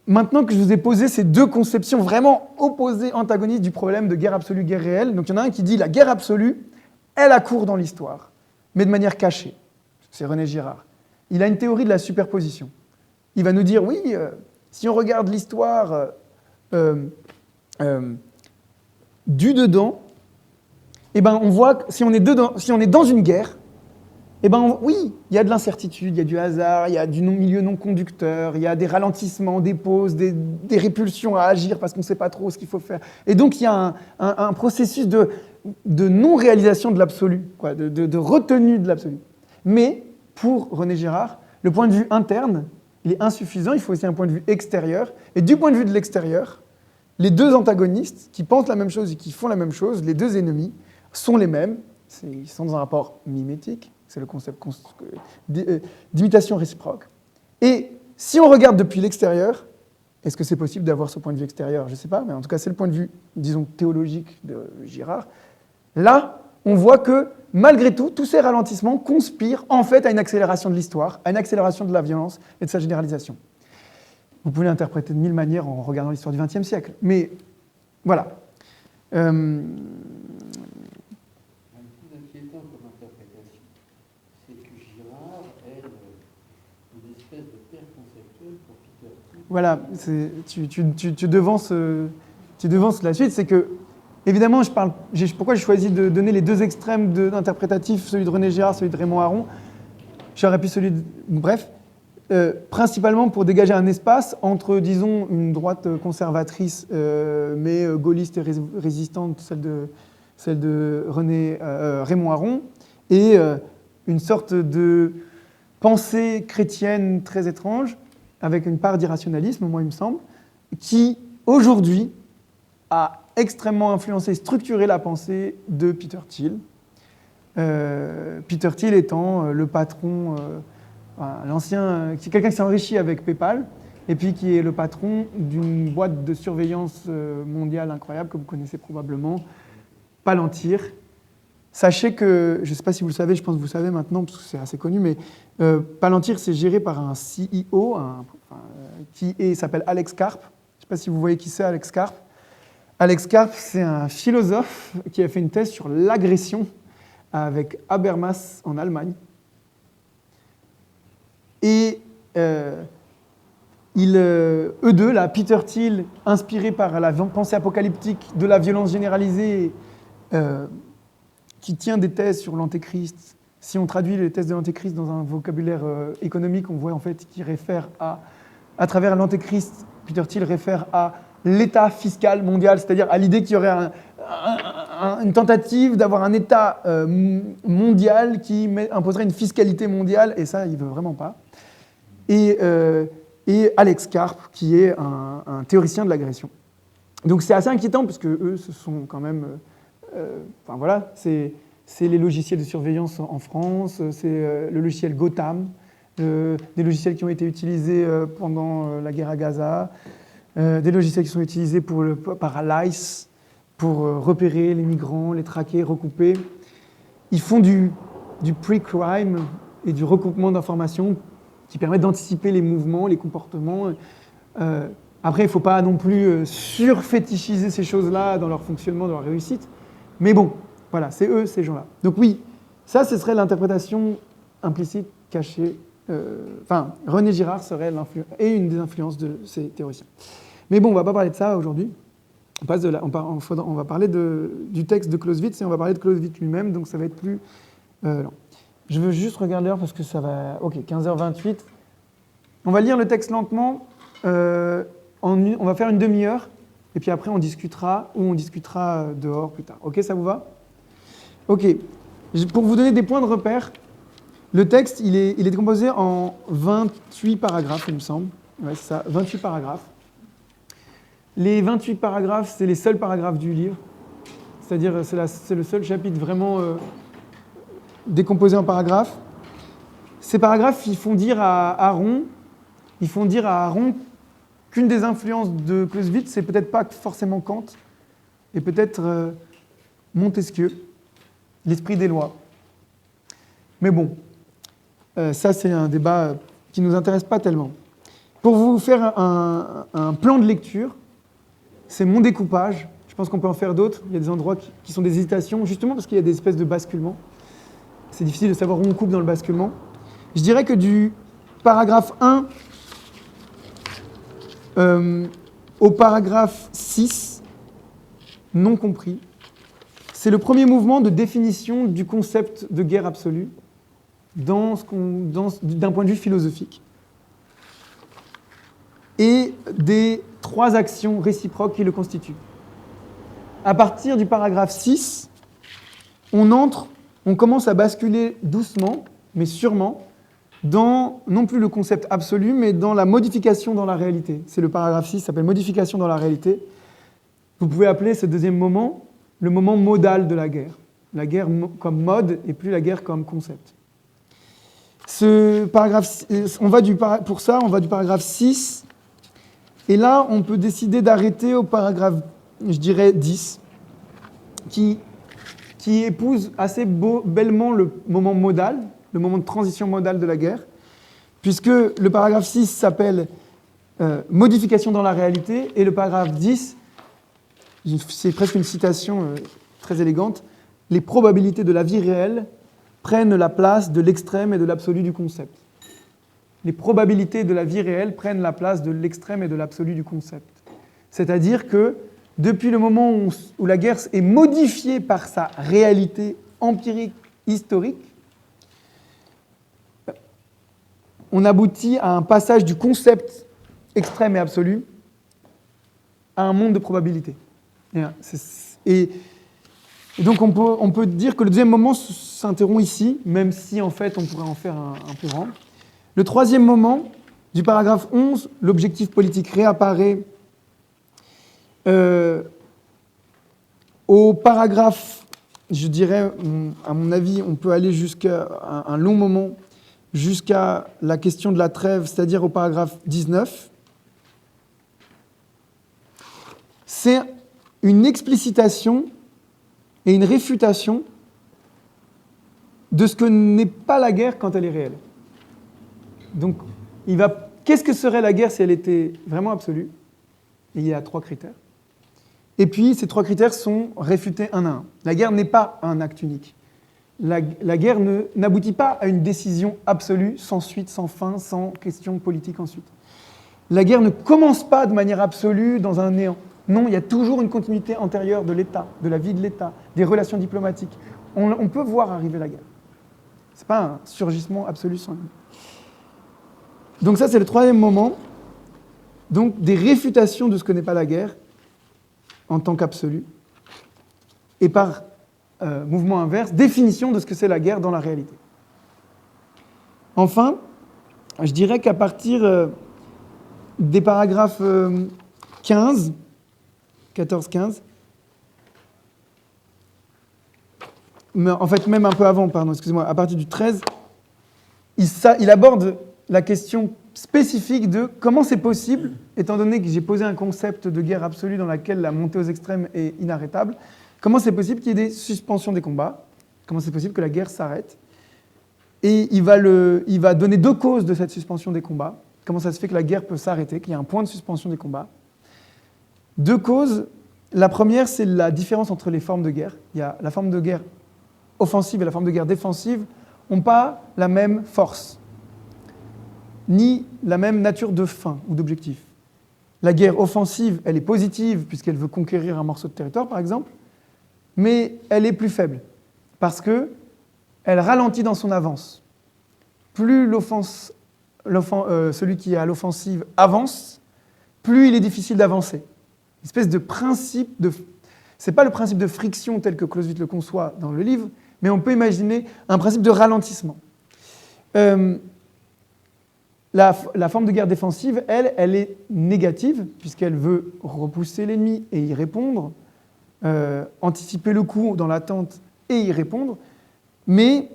Maintenant que je vous ai posé ces deux conceptions vraiment opposées, antagonistes du problème de guerre absolue, guerre réelle, donc il y en a un qui dit la guerre absolue, elle a cours dans l'histoire, mais de manière cachée. C'est René Girard. Il a une théorie de la superposition. Il va nous dire, oui, si on regarde l'histoire du dedans, eh ben on voit que si on est dans une guerre, eh ben oui, il y a de l'incertitude, il y a du hasard, il y a du milieu non conducteur, il y a des ralentissements, des pauses, des répulsions à agir parce qu'on ne sait pas trop ce qu'il faut faire. Et donc il y a un processus de non-réalisation de l'absolu, de retenue de l'absolu. Mais pour René Girard, le point de vue interne, il est insuffisant, il faut aussi un point de vue extérieur. Et du point de vue de l'extérieur, les deux antagonistes qui pensent la même chose et qui font la même chose, les deux ennemis, sont les mêmes, ils sont dans un rapport mimétique. C'est le concept d'imitation réciproque. Et si on regarde depuis l'extérieur, est-ce que c'est possible d'avoir ce point de vue extérieur ? Je ne sais pas, mais en tout cas, c'est le point de vue, disons, théologique de Girard. Là, on voit que, malgré tout, tous ces ralentissements conspirent en fait à une accélération de l'histoire, à une accélération de la violence et de sa généralisation. Vous pouvez l'interpréter de mille manières en regardant l'histoire du XXe siècle. Mais voilà. Voilà, tu devances la suite, c'est que, évidemment, pourquoi j'ai choisi de donner les deux extrêmes d'interprétatifs, celui de René Girard, celui de Raymond Aron, j'aurais pu celui de... Bref, principalement pour dégager un espace entre, disons, une droite conservatrice, mais gaulliste et résistante, celle de Raymond Aron, et une sorte de pensée chrétienne très étrange, avec une part d'irrationalisme, moi il me semble, qui aujourd'hui a extrêmement influencé, structuré la pensée de Peter Thiel. Peter Thiel étant le patron, quelqu'un qui s'est enrichi avec PayPal, et puis qui est le patron d'une boîte de surveillance mondiale incroyable que vous connaissez probablement, Palantir. Sachez que, je ne sais pas si vous le savez, je pense que vous le savez maintenant, parce que c'est assez connu, mais Palantir, c'est géré par un CEO qui s'appelle Alex Karp. Je ne sais pas si vous voyez qui c'est, Alex Karp. Alex Karp, c'est un philosophe qui a fait une thèse sur l'agression avec Habermas en Allemagne. Et eux deux, là, Peter Thiel, inspiré par la pensée apocalyptique de la violence généralisée, qui tient des thèses sur l'antéchrist. Si on traduit les thèses de l'antéchrist dans un vocabulaire économique, on voit en fait qu'il réfère à travers l'antéchrist, Peter Thiel réfère à l'état fiscal mondial, c'est-à-dire à l'idée qu'il y aurait une tentative d'avoir un état mondial qui imposerait une fiscalité mondiale, et ça, il ne veut vraiment pas. Et Alex Karp, qui est un théoricien de l'agression. Donc c'est assez inquiétant, parce que eux, ce sont quand même... c'est les logiciels de surveillance en France, c'est le logiciel Gotham, des logiciels qui ont été utilisés pendant la guerre à Gaza, des logiciels qui sont utilisés par l'ICE, pour repérer les migrants, les traquer, recouper. Ils font du pre-crime et du recoupement d'informations qui permettent d'anticiper les mouvements, les comportements. Après, il ne faut pas non plus surfétichiser ces choses-là dans leur fonctionnement, dans leur réussite. Mais bon, voilà, c'est eux, ces gens-là. Donc oui, ça, ce serait l'interprétation implicite, cachée. René Girard serait une des influences de ces théoriciens. Mais bon, on ne va pas parler de ça aujourd'hui. On va parler du texte de Clausewitz et on va parler de Clausewitz lui-même, donc ça va être plus lent. Je veux juste regarder l'heure parce que ça va... Ok, 15h28. On va lire le texte lentement. On va faire une demi-heure et puis après on discutera dehors plus tard. Ok, ça vous va? Ok. Pour vous donner des points de repère, le texte, il est composé en 28 paragraphes, il me semble. Ouais, c'est ça, 28 paragraphes. Les 28 paragraphes, c'est les seuls paragraphes du livre. C'est-à-dire, c'est le seul chapitre vraiment décomposé en paragraphes. Ces paragraphes, ils font dire à Aaron qu'une des influences de Clausewitz, c'est peut-être pas forcément Kant, et peut-être Montesquieu, l'esprit des lois. Mais bon, ça c'est un débat qui ne nous intéresse pas tellement. Pour vous faire un plan de lecture, c'est mon découpage. Je pense qu'on peut en faire d'autres. Il y a des endroits qui sont des hésitations, justement parce qu'il y a des espèces de basculements. C'est difficile de savoir où on coupe dans le basculement. Je dirais que du paragraphe 1 au paragraphe 6, non compris, c'est le premier mouvement de définition du concept de guerre absolue d'un point de vue philosophique et des 3 actions réciproques qui le constituent. À partir du paragraphe 6, on commence à basculer doucement, mais sûrement, dans non plus le concept absolu, mais dans la modification dans la réalité. C'est le paragraphe 6, ça s'appelle modification dans la réalité. Vous pouvez appeler ce deuxième moment le moment modal de la guerre. La guerre comme mode et plus la guerre comme concept. Pour ça, on va du paragraphe 6. Et là, on peut décider d'arrêter au paragraphe, je dirais, 10, qui épouse assez bellement le moment modal, le moment de transition modale de la guerre, puisque le paragraphe 6 s'appelle modification dans la réalité, et le paragraphe 10, c'est presque une citation très élégante, les probabilités de la vie réelle prennent la place de l'extrême et de l'absolu du concept. Les probabilités de la vie réelle prennent la place de l'extrême et de l'absolu du concept. C'est-à-dire que depuis le moment où la guerre est modifiée par sa réalité empirique, historique, on aboutit à un passage du concept extrême et absolu à un monde de probabilités. Et donc on peut dire que le deuxième moment s'interrompt ici, même si en fait on pourrait en faire un plus grand. Le troisième moment, du paragraphe 11, l'objectif politique réapparaît au paragraphe, je dirais, à mon avis, on peut aller jusqu'à un long moment, jusqu'à la question de la trêve, c'est-à-dire au paragraphe 19. C'est une explicitation et une réfutation de ce que n'est pas la guerre quand elle est réelle. Donc, qu'est-ce que serait la guerre si elle était vraiment absolue? Et il y a 3 critères. Et puis, ces 3 critères sont réfutés un à un. La guerre n'est pas un acte unique. La guerre n'aboutit pas à une décision absolue, sans suite, sans fin, sans question politique ensuite. La guerre ne commence pas de manière absolue dans un néant. Non, il y a toujours une continuité antérieure de l'État, de la vie de l'État, des relations diplomatiques. On peut voir arriver la guerre. Ce n'est pas un surgissement absolu sans limite. Donc ça, c'est le troisième moment. Donc des réfutations de ce que n'est pas la guerre en tant qu'absolu. Et par mouvement inverse, définition de ce que c'est la guerre dans la réalité. Enfin, je dirais qu'à partir des paragraphes 14-15, mais en fait même un peu avant, pardon, excusez-moi, à partir du 13, il aborde la question spécifique de comment c'est possible, étant donné que j'ai posé un concept de guerre absolue dans laquelle la montée aux extrêmes est inarrêtable, comment c'est possible qu'il y ait des suspensions des combats, comment c'est possible que la guerre s'arrête. Et il va donner 2 causes de cette suspension des combats. Comment ça se fait que la guerre peut s'arrêter, qu'il y a un point de suspension des combats. 2 causes. La première, c'est la différence entre les formes de guerre. Il y a la forme de guerre offensive et la forme de guerre défensive n'ont pas la même force, ni la même nature de fin ou d'objectif. La guerre offensive, elle est positive puisqu'elle veut conquérir un morceau de territoire, par exemple, mais elle est plus faible parce qu'elle ralentit dans son avance. Plus celui qui est à l'offensive avance, plus il est difficile d'avancer. Une espèce de principe de... Ce n'est pas le principe de friction tel que Clausewitz le conçoit dans le livre, mais on peut imaginer un principe de ralentissement. La forme de guerre défensive, elle est négative, puisqu'elle veut repousser l'ennemi et y répondre, anticiper le coup dans l'attente et y répondre, mais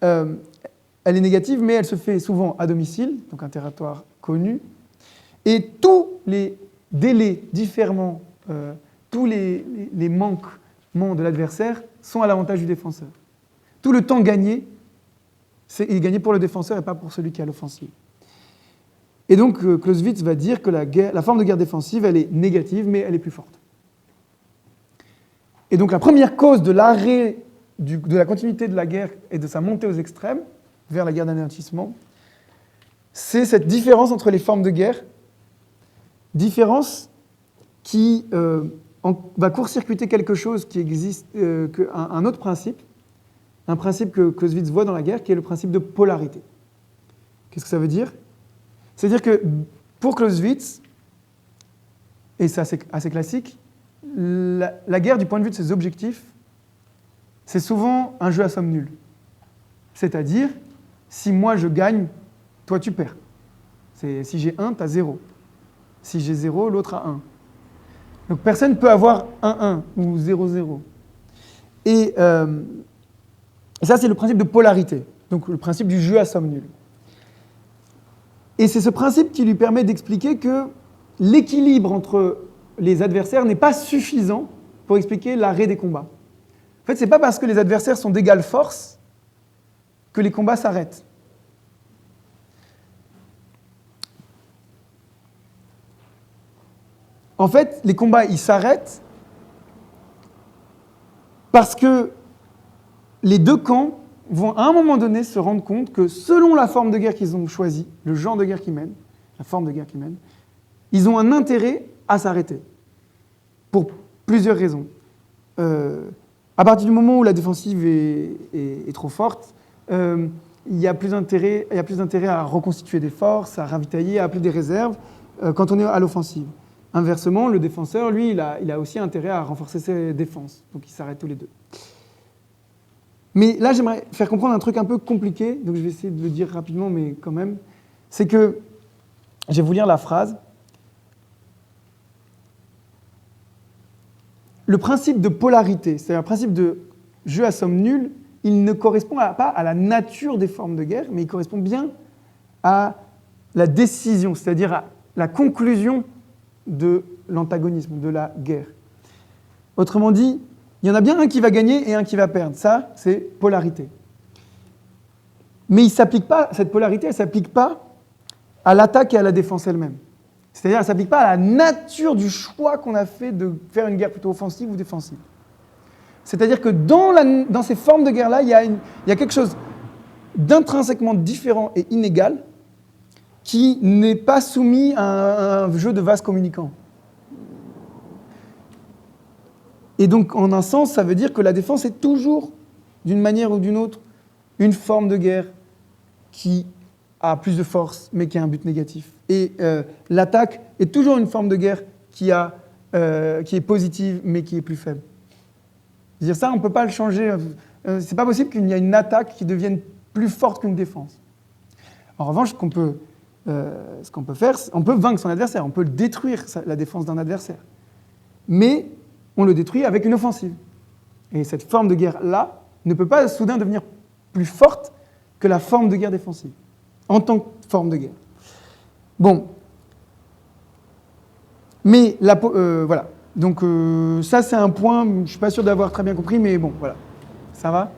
elle est négative, mais elle se fait souvent à domicile, donc un territoire connu, et tous les délais différents, tous les manquements de l'adversaire sont à l'avantage du défenseur. Tout le temps gagné, est gagné pour le défenseur et pas pour celui qui est à l'offensive. Et donc Clausewitz va dire que la forme de guerre défensive, elle est négative, mais elle est plus forte. Et donc la première cause de l'arrêt de la continuité de la guerre et de sa montée aux extrêmes, vers la guerre d'anéantissement, c'est cette différence entre les formes de guerre, différence qui va court-circuiter quelque chose qui existe, un autre principe, un principe que Clausewitz voit dans la guerre, qui est le principe de polarité. Qu'est-ce que ça veut dire ? C'est-à-dire que pour Clausewitz, et c'est assez classique, la guerre, du point de vue de ses objectifs, c'est souvent un jeu à somme nulle. C'est-à-dire, si moi je gagne, toi tu perds. Si j'ai 1, tu as 0. Si j'ai 0, l'autre a 1. Donc personne ne peut avoir 1-1 ou 0-0. Et ça, c'est le principe de polarité, donc le principe du jeu à somme nulle. Et c'est ce principe qui lui permet d'expliquer que l'équilibre entre les adversaires n'est pas suffisant pour expliquer l'arrêt des combats. En fait, ce n'est pas parce que les adversaires sont d'égale force que les combats s'arrêtent. En fait, les combats, ils s'arrêtent parce que les 2 camps vont à un moment donné se rendre compte que selon la forme de guerre qu'ils ont choisie, le genre de guerre qu'ils mènent, la forme de guerre qu'ils mènent, ils ont un intérêt à s'arrêter. Pour plusieurs raisons. À partir du moment où la défensive est trop forte, il y a plus d'intérêt à reconstituer des forces, à ravitailler, à appeler des réserves quand on est à l'offensive. Inversement, le défenseur, lui, il a aussi intérêt à renforcer ses défenses. Donc ils s'arrêtent tous les deux. Mais là, j'aimerais faire comprendre un truc un peu compliqué, donc je vais essayer de le dire rapidement, mais quand même. C'est que, je vais vous lire la phrase. Le principe de polarité, c'est-à-dire le principe de jeu à somme nulle, il ne correspond pas à la nature des formes de guerre, mais il correspond bien à la décision, c'est-à-dire à la conclusion de l'antagonisme, de la guerre. Autrement dit, il y en a bien un qui va gagner et un qui va perdre. Ça, c'est polarité. Mais cette polarité, elle ne s'applique pas à l'attaque et à la défense elle-même. C'est-à-dire, elle ne s'applique pas à la nature du choix qu'on a fait de faire une guerre plutôt offensive ou défensive. C'est-à-dire que dans ces formes de guerre-là, il y a quelque chose d'intrinsèquement différent et inégal qui n'est pas soumis à un jeu de vases communicants. Et donc, en un sens, ça veut dire que la défense est toujours, d'une manière ou d'une autre, une forme de guerre qui a plus de force, mais qui a un but négatif. Et l'attaque est toujours une forme de guerre qui est positive, mais qui est plus faible. C'est-à-dire ça, on ne peut pas le changer. C'est pas possible qu'il y ait une attaque qui devienne plus forte qu'une défense. En revanche, ce qu'on peut faire, on peut vaincre son adversaire, on peut détruire la défense d'un adversaire. Mais on le détruit avec une offensive. Et cette forme de guerre-là ne peut pas soudain devenir plus forte que la forme de guerre défensive, en tant que forme de guerre. Bon. Mais, voilà. Donc, ça, c'est un point, je ne suis pas sûr d'avoir très bien compris, mais bon, voilà. Ça va?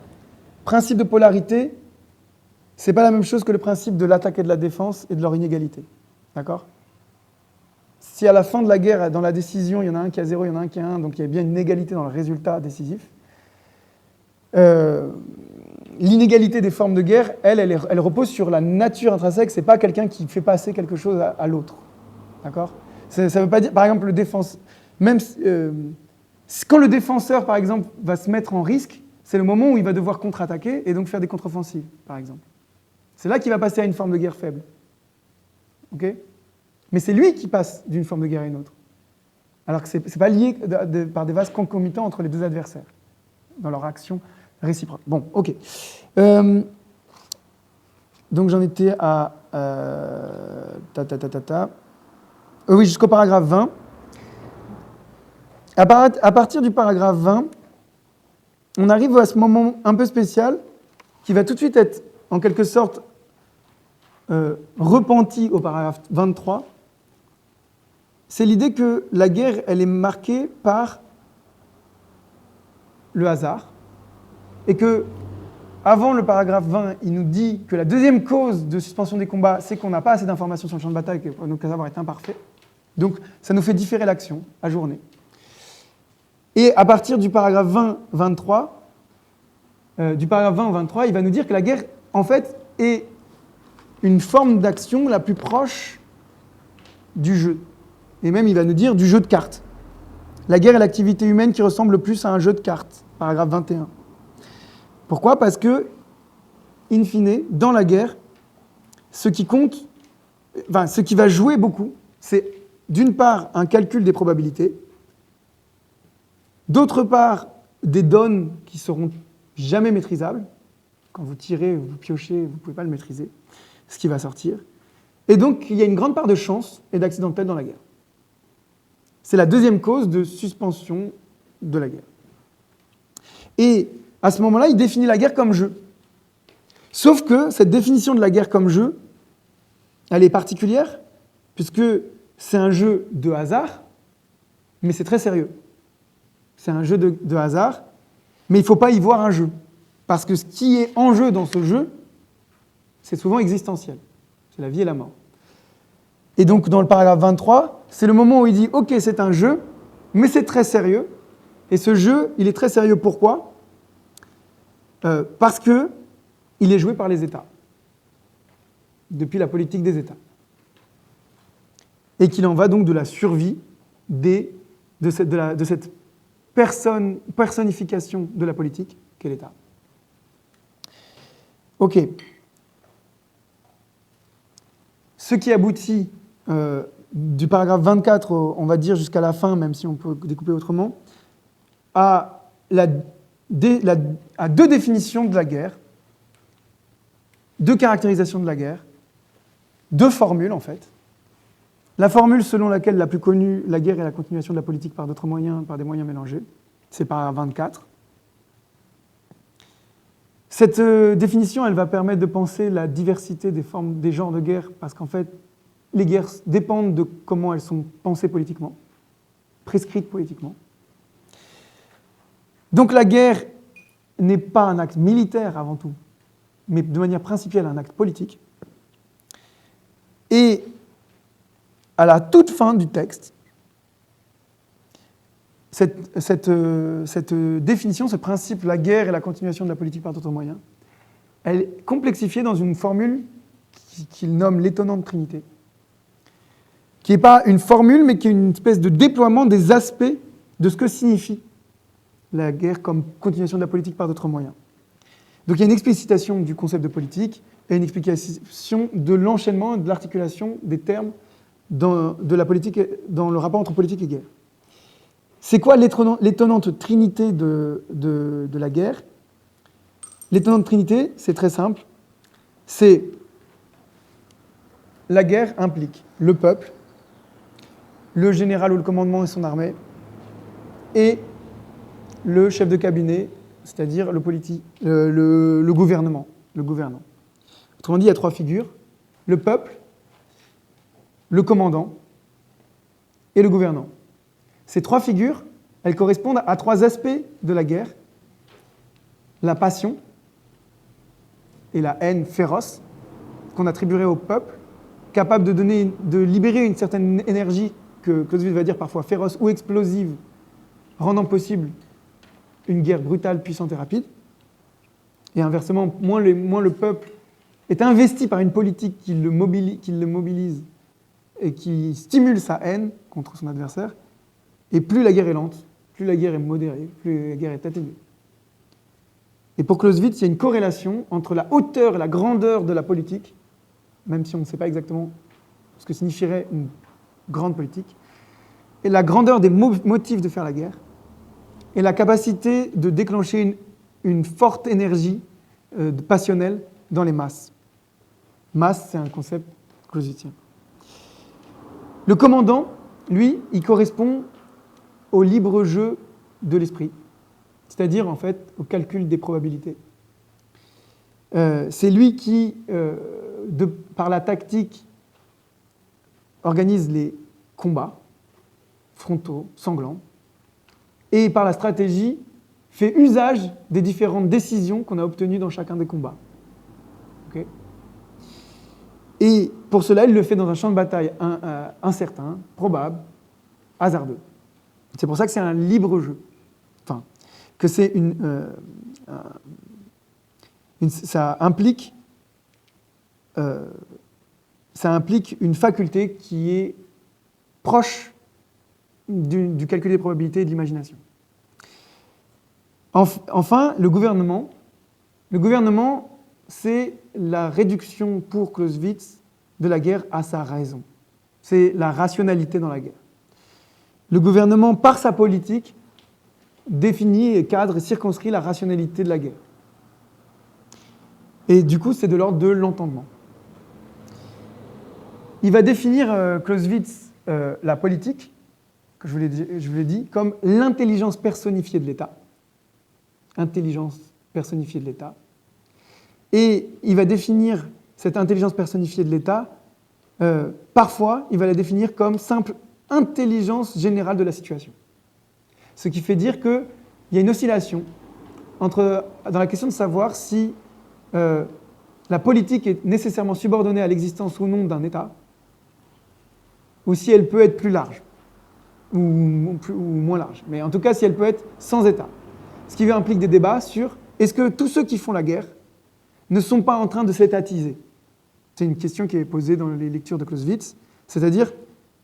Principe de polarité, ce n'est pas la même chose que le principe de l'attaque et de la défense et de leur inégalité. D'accord? Si à la fin de la guerre, dans la décision, il y en a un qui a 0, il y en a un qui a 1, donc il y a bien une égalité dans le résultat décisif, l'inégalité des formes de guerre, elle repose sur la nature intrinsèque, ce n'est pas quelqu'un qui fait passer quelque chose à l'autre. D'accord? Ça ne veut pas dire, par exemple, quand le défenseur, par exemple, va se mettre en risque, c'est le moment où il va devoir contre-attaquer et donc faire des contre-offensives, par exemple. C'est là qu'il va passer à une forme de guerre faible. Ok? Mais c'est lui qui passe d'une forme de guerre à une autre. Alors que ce n'est pas lié par des vases concomitants entre les deux adversaires, dans leur action réciproque. Bon, ok. Donc j'en étais à... oui, jusqu'au paragraphe 20. À partir du paragraphe 20, on arrive à ce moment un peu spécial qui va tout de suite être, en quelque sorte, repenti au paragraphe 23. C'est l'idée que la guerre, elle est marquée par le hasard, et que, avant le paragraphe 20, il nous dit que la deuxième cause de suspension des combats, c'est qu'on n'a pas assez d'informations sur le champ de bataille, que notre savoir est imparfait. Donc, ça nous fait différer l'action, ajourner. Et à partir du paragraphe 20-23, il va nous dire que la guerre, en fait, est une forme d'action la plus proche du jeu. Et même, il va nous dire du jeu de cartes. La guerre est l'activité humaine qui ressemble le plus à un jeu de cartes, paragraphe 21. Pourquoi? Parce que, in fine, dans la guerre, ce qui va jouer beaucoup, c'est d'une part un calcul des probabilités, d'autre part des donnes qui seront jamais maîtrisables. Quand vous tirez, vous piochez, vous ne pouvez pas le maîtriser, ce qui va sortir. Et donc, il y a une grande part de chance et d'accidentel dans la guerre. C'est la deuxième cause de suspension de la guerre. Et à ce moment-là, il définit la guerre comme jeu. Sauf que cette définition de la guerre comme jeu, elle est particulière, puisque c'est un jeu de hasard, mais c'est très sérieux. C'est un jeu de hasard, mais il ne faut pas y voir un jeu. Parce que ce qui est en jeu dans ce jeu, c'est souvent existentiel. C'est la vie et la mort. Et donc, dans le paragraphe 23, c'est le moment où il dit « Ok, c'est un jeu, mais c'est très sérieux. » Et ce jeu, il est très sérieux. Pourquoi? Parce qu'il est joué par les États, depuis la politique des États. Et qu'il en va donc de la survie de cette personnification de la politique qu'est l'État. Ok. Ce qui aboutit du paragraphe 24, on va dire jusqu'à la fin, même si on peut découper autrement, à deux définitions de la guerre, deux caractérisations de la guerre, deux formules en fait. La formule selon laquelle la plus connue, la guerre est la continuation de la politique par d'autres moyens, par des moyens mélangés, c'est paragraphe 24. Cette définition, elle va permettre de penser la diversité des formes, des genres de guerre, parce qu'en fait, les guerres dépendent de comment elles sont pensées politiquement, prescrites politiquement. Donc la guerre n'est pas un acte militaire avant tout, mais de manière principielle un acte politique. Et à la toute fin du texte, cette définition, ce principe, la guerre et la continuation de la politique par d'autres moyens, elle est complexifiée dans une formule qu'il nomme l'étonnante trinité, qui n'est pas une formule, mais qui est une espèce de déploiement des aspects de ce que signifie la guerre comme continuation de la politique par d'autres moyens. Donc il y a une explicitation du concept de politique et une explication de l'enchaînement et de l'articulation des termes dans le rapport entre politique et guerre. C'est quoi l'étonnante trinité de la guerre? L'étonnante trinité, c'est très simple. C'est la guerre implique le peuple, le général ou le commandement et son armée, et le chef de cabinet, c'est-à-dire le gouvernement, le gouvernant. Autrement dit, il y a trois figures. Le peuple, le commandant et le gouvernant. Ces trois figures, elles correspondent à trois aspects de la guerre: la passion et la haine féroce qu'on attribuerait au peuple, capable de libérer une certaine énergie que Clausewitz va dire parfois féroce ou explosive, rendant possible une guerre brutale, puissante et rapide. Et inversement, moins le peuple est investi par une politique qui le mobilise et qui stimule sa haine contre son adversaire, et plus la guerre est lente, plus la guerre est modérée, plus la guerre est atténuée. Et pour Clausewitz, il y a une corrélation entre la hauteur et la grandeur de la politique, même si on ne sait pas exactement ce que signifierait une grande politique, et la grandeur des motifs de faire la guerre, et la capacité de déclencher une forte énergie passionnelle dans les masses. Masse, c'est un concept clausewitzien. Le commandant, lui, il correspond au libre jeu de l'esprit, c'est-à-dire en fait au calcul des probabilités. C'est lui qui, par la tactique, organise les combats frontaux, sanglants, et par la stratégie, fait usage des différentes décisions qu'on a obtenues dans chacun des combats. Okay. Et pour cela, il le fait dans un champ de bataille incertain, probable, hasardeux. C'est pour ça que c'est un libre jeu. Enfin, que c'est ça implique une faculté qui est proche du calcul des probabilités et de l'imagination. Enfin, le gouvernement, c'est la réduction pour Clausewitz de la guerre à sa raison. C'est la rationalité dans la guerre. Le gouvernement, par sa politique, définit, cadre et circonscrit la rationalité de la guerre. Et du coup, c'est de l'ordre de l'entendement. Il va définir, Clausewitz, la politique, que je vous l'ai dit, comme l'intelligence personnifiée de l'État. Intelligence personnifiée de l'État. Et il va définir cette intelligence personnifiée de l'État, parfois, il va la définir comme simple intelligence générale de la situation. Ce qui fait dire qu'il y a une oscillation dans la question de savoir si la politique est nécessairement subordonnée à l'existence ou non d'un État, ou si elle peut être plus large, ou moins large. Mais en tout cas, si elle peut être sans État. Ce qui implique des débats sur est-ce que tous ceux qui font la guerre ne sont pas en train de s'étatiser. C'est une question qui est posée dans les lectures de Clausewitz, c'est-à-dire,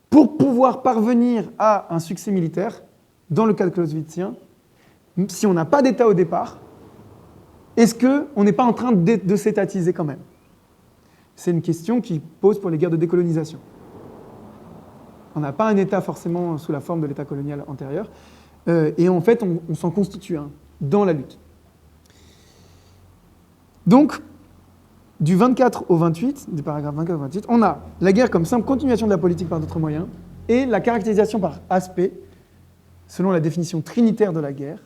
pour pouvoir parvenir à un succès militaire, dans le cas de clausewitzien, si on n'a pas d'État au départ, est-ce qu'on n'est pas en train de s'étatiser quand même? C'est une question qui pose pour les guerres de décolonisation. On n'a pas un État forcément sous la forme de l'État colonial antérieur, et en fait, on s'en constitue un dans la lutte. Donc, du 24 au 28, du paragraphe 24 au 28, on a la guerre comme simple continuation de la politique par d'autres moyens, et la caractérisation par aspect, selon la définition trinitaire de la guerre.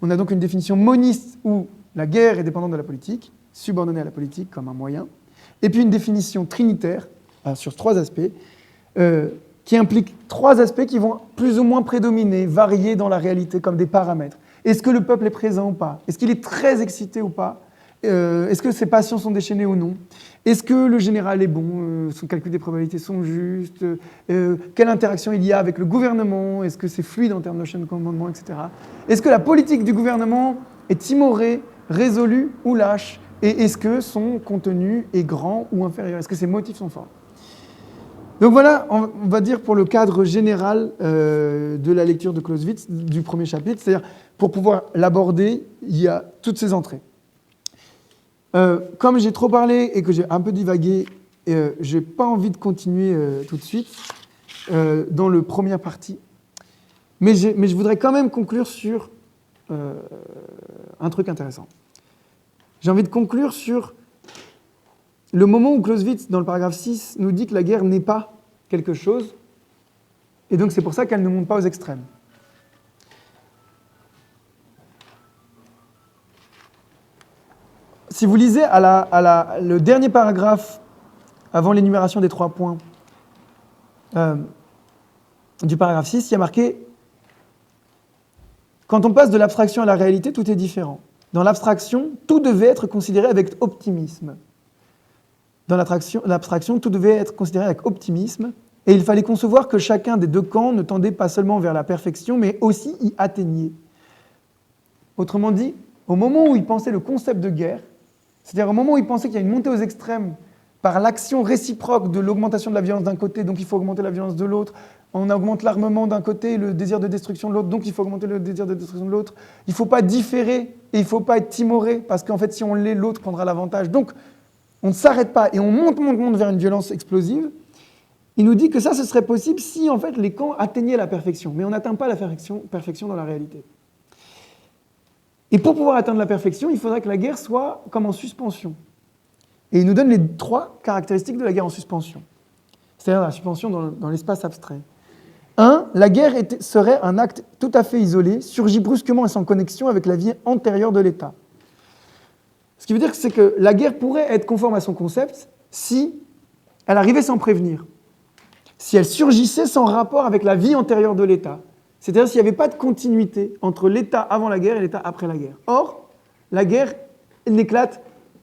On a donc une définition moniste où la guerre est dépendante de la politique, subordonnée à la politique comme un moyen, et puis une définition trinitaire, sur trois aspects, qui implique trois aspects qui vont plus ou moins prédominer, varier dans la réalité comme des paramètres. Est-ce que le peuple est présent ou pas? Est-ce qu'il est très excité ou pas? Est-ce que ses passions sont déchaînées ou non? Est-ce que le général est bon? Son calcul des probabilités sont justes? Quelle interaction il y a avec le gouvernement? Est-ce que c'est fluide en termes de chaîne de commandement, etc. Est-ce que la politique du gouvernement est timorée, résolue ou lâche? Et est-ce que son contenu est grand ou inférieur? Est-ce que ses motifs sont forts? Donc voilà, on va dire pour le cadre général de la lecture de Clausewitz, du premier chapitre, c'est-à-dire pour pouvoir l'aborder, il y a toutes ces entrées. Comme j'ai trop parlé et que j'ai un peu divagué, je n'ai pas envie de continuer tout de suite dans la première partie, mais je voudrais quand même conclure sur un truc intéressant. J'ai envie de conclure sur le moment où Clausewitz, dans le paragraphe 6, nous dit que la guerre n'est pas quelque chose, et donc c'est pour ça qu'elle ne monte pas aux extrêmes. Si vous lisez le dernier paragraphe, avant l'énumération des 3 points, du paragraphe 6, il y a marqué « Quand on passe de l'abstraction à la réalité, tout est différent. Dans l'abstraction, tout devait être considéré avec optimisme. Dans l'abstraction, tout devait être considéré avec optimisme, et il fallait concevoir que chacun des deux camps ne tendait pas seulement vers la perfection, mais aussi y atteignait. » Autrement dit, au moment où il pensait le concept de guerre, c'est-à-dire au moment où il pensait qu'il y a une montée aux extrêmes par l'action réciproque de l'augmentation de la violence d'un côté, donc il faut augmenter la violence de l'autre, on augmente l'armement d'un côté, le désir de destruction de l'autre, donc il faut augmenter le désir de destruction de l'autre. Il ne faut pas différer et il ne faut pas être timoré, parce qu'en fait, si on l'est, l'autre prendra l'avantage. Donc, on ne s'arrête pas et on monte vers une violence explosive. Il nous dit que ça, ce serait possible si, en fait, les camps atteignaient la perfection. Mais on n'atteint pas la perfection dans la réalité. Et pour pouvoir atteindre la perfection, il faudrait que la guerre soit comme en suspension. Et il nous donne les 3 caractéristiques de la guerre en suspension. C'est-à-dire la suspension dans l'espace abstrait. 1. La guerre serait un acte tout à fait isolé, surgit brusquement et sans connexion avec la vie antérieure de l'État. Ce qui veut dire que c'est que la guerre pourrait être conforme à son concept si elle arrivait sans prévenir, si elle surgissait sans rapport avec la vie antérieure de l'État. C'est-à-dire s'il n'y avait pas de continuité entre l'État avant la guerre et l'État après la guerre. Or, la guerre n'éclate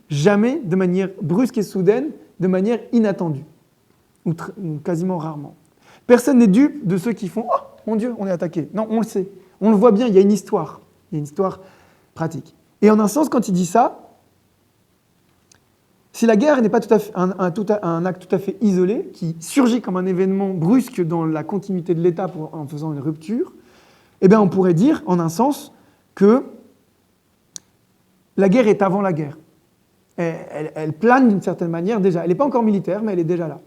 jamais de manière brusque et soudaine, de manière inattendue, ou quasiment rarement. Personne n'est dupe de ceux qui font « Oh, mon Dieu, on est attaqué ». Non, on le sait. On le voit bien, il y a une histoire. Il y a une histoire pratique. Et en un sens, quand il dit ça, si la guerre n'est pas tout à fait un acte tout à fait isolé, qui surgit comme un événement brusque dans la continuité de l'État en faisant une rupture, eh bien on pourrait dire, en un sens, que la guerre est avant la guerre. Elle plane d'une certaine manière déjà. Elle n'est pas encore militaire, mais elle est déjà là.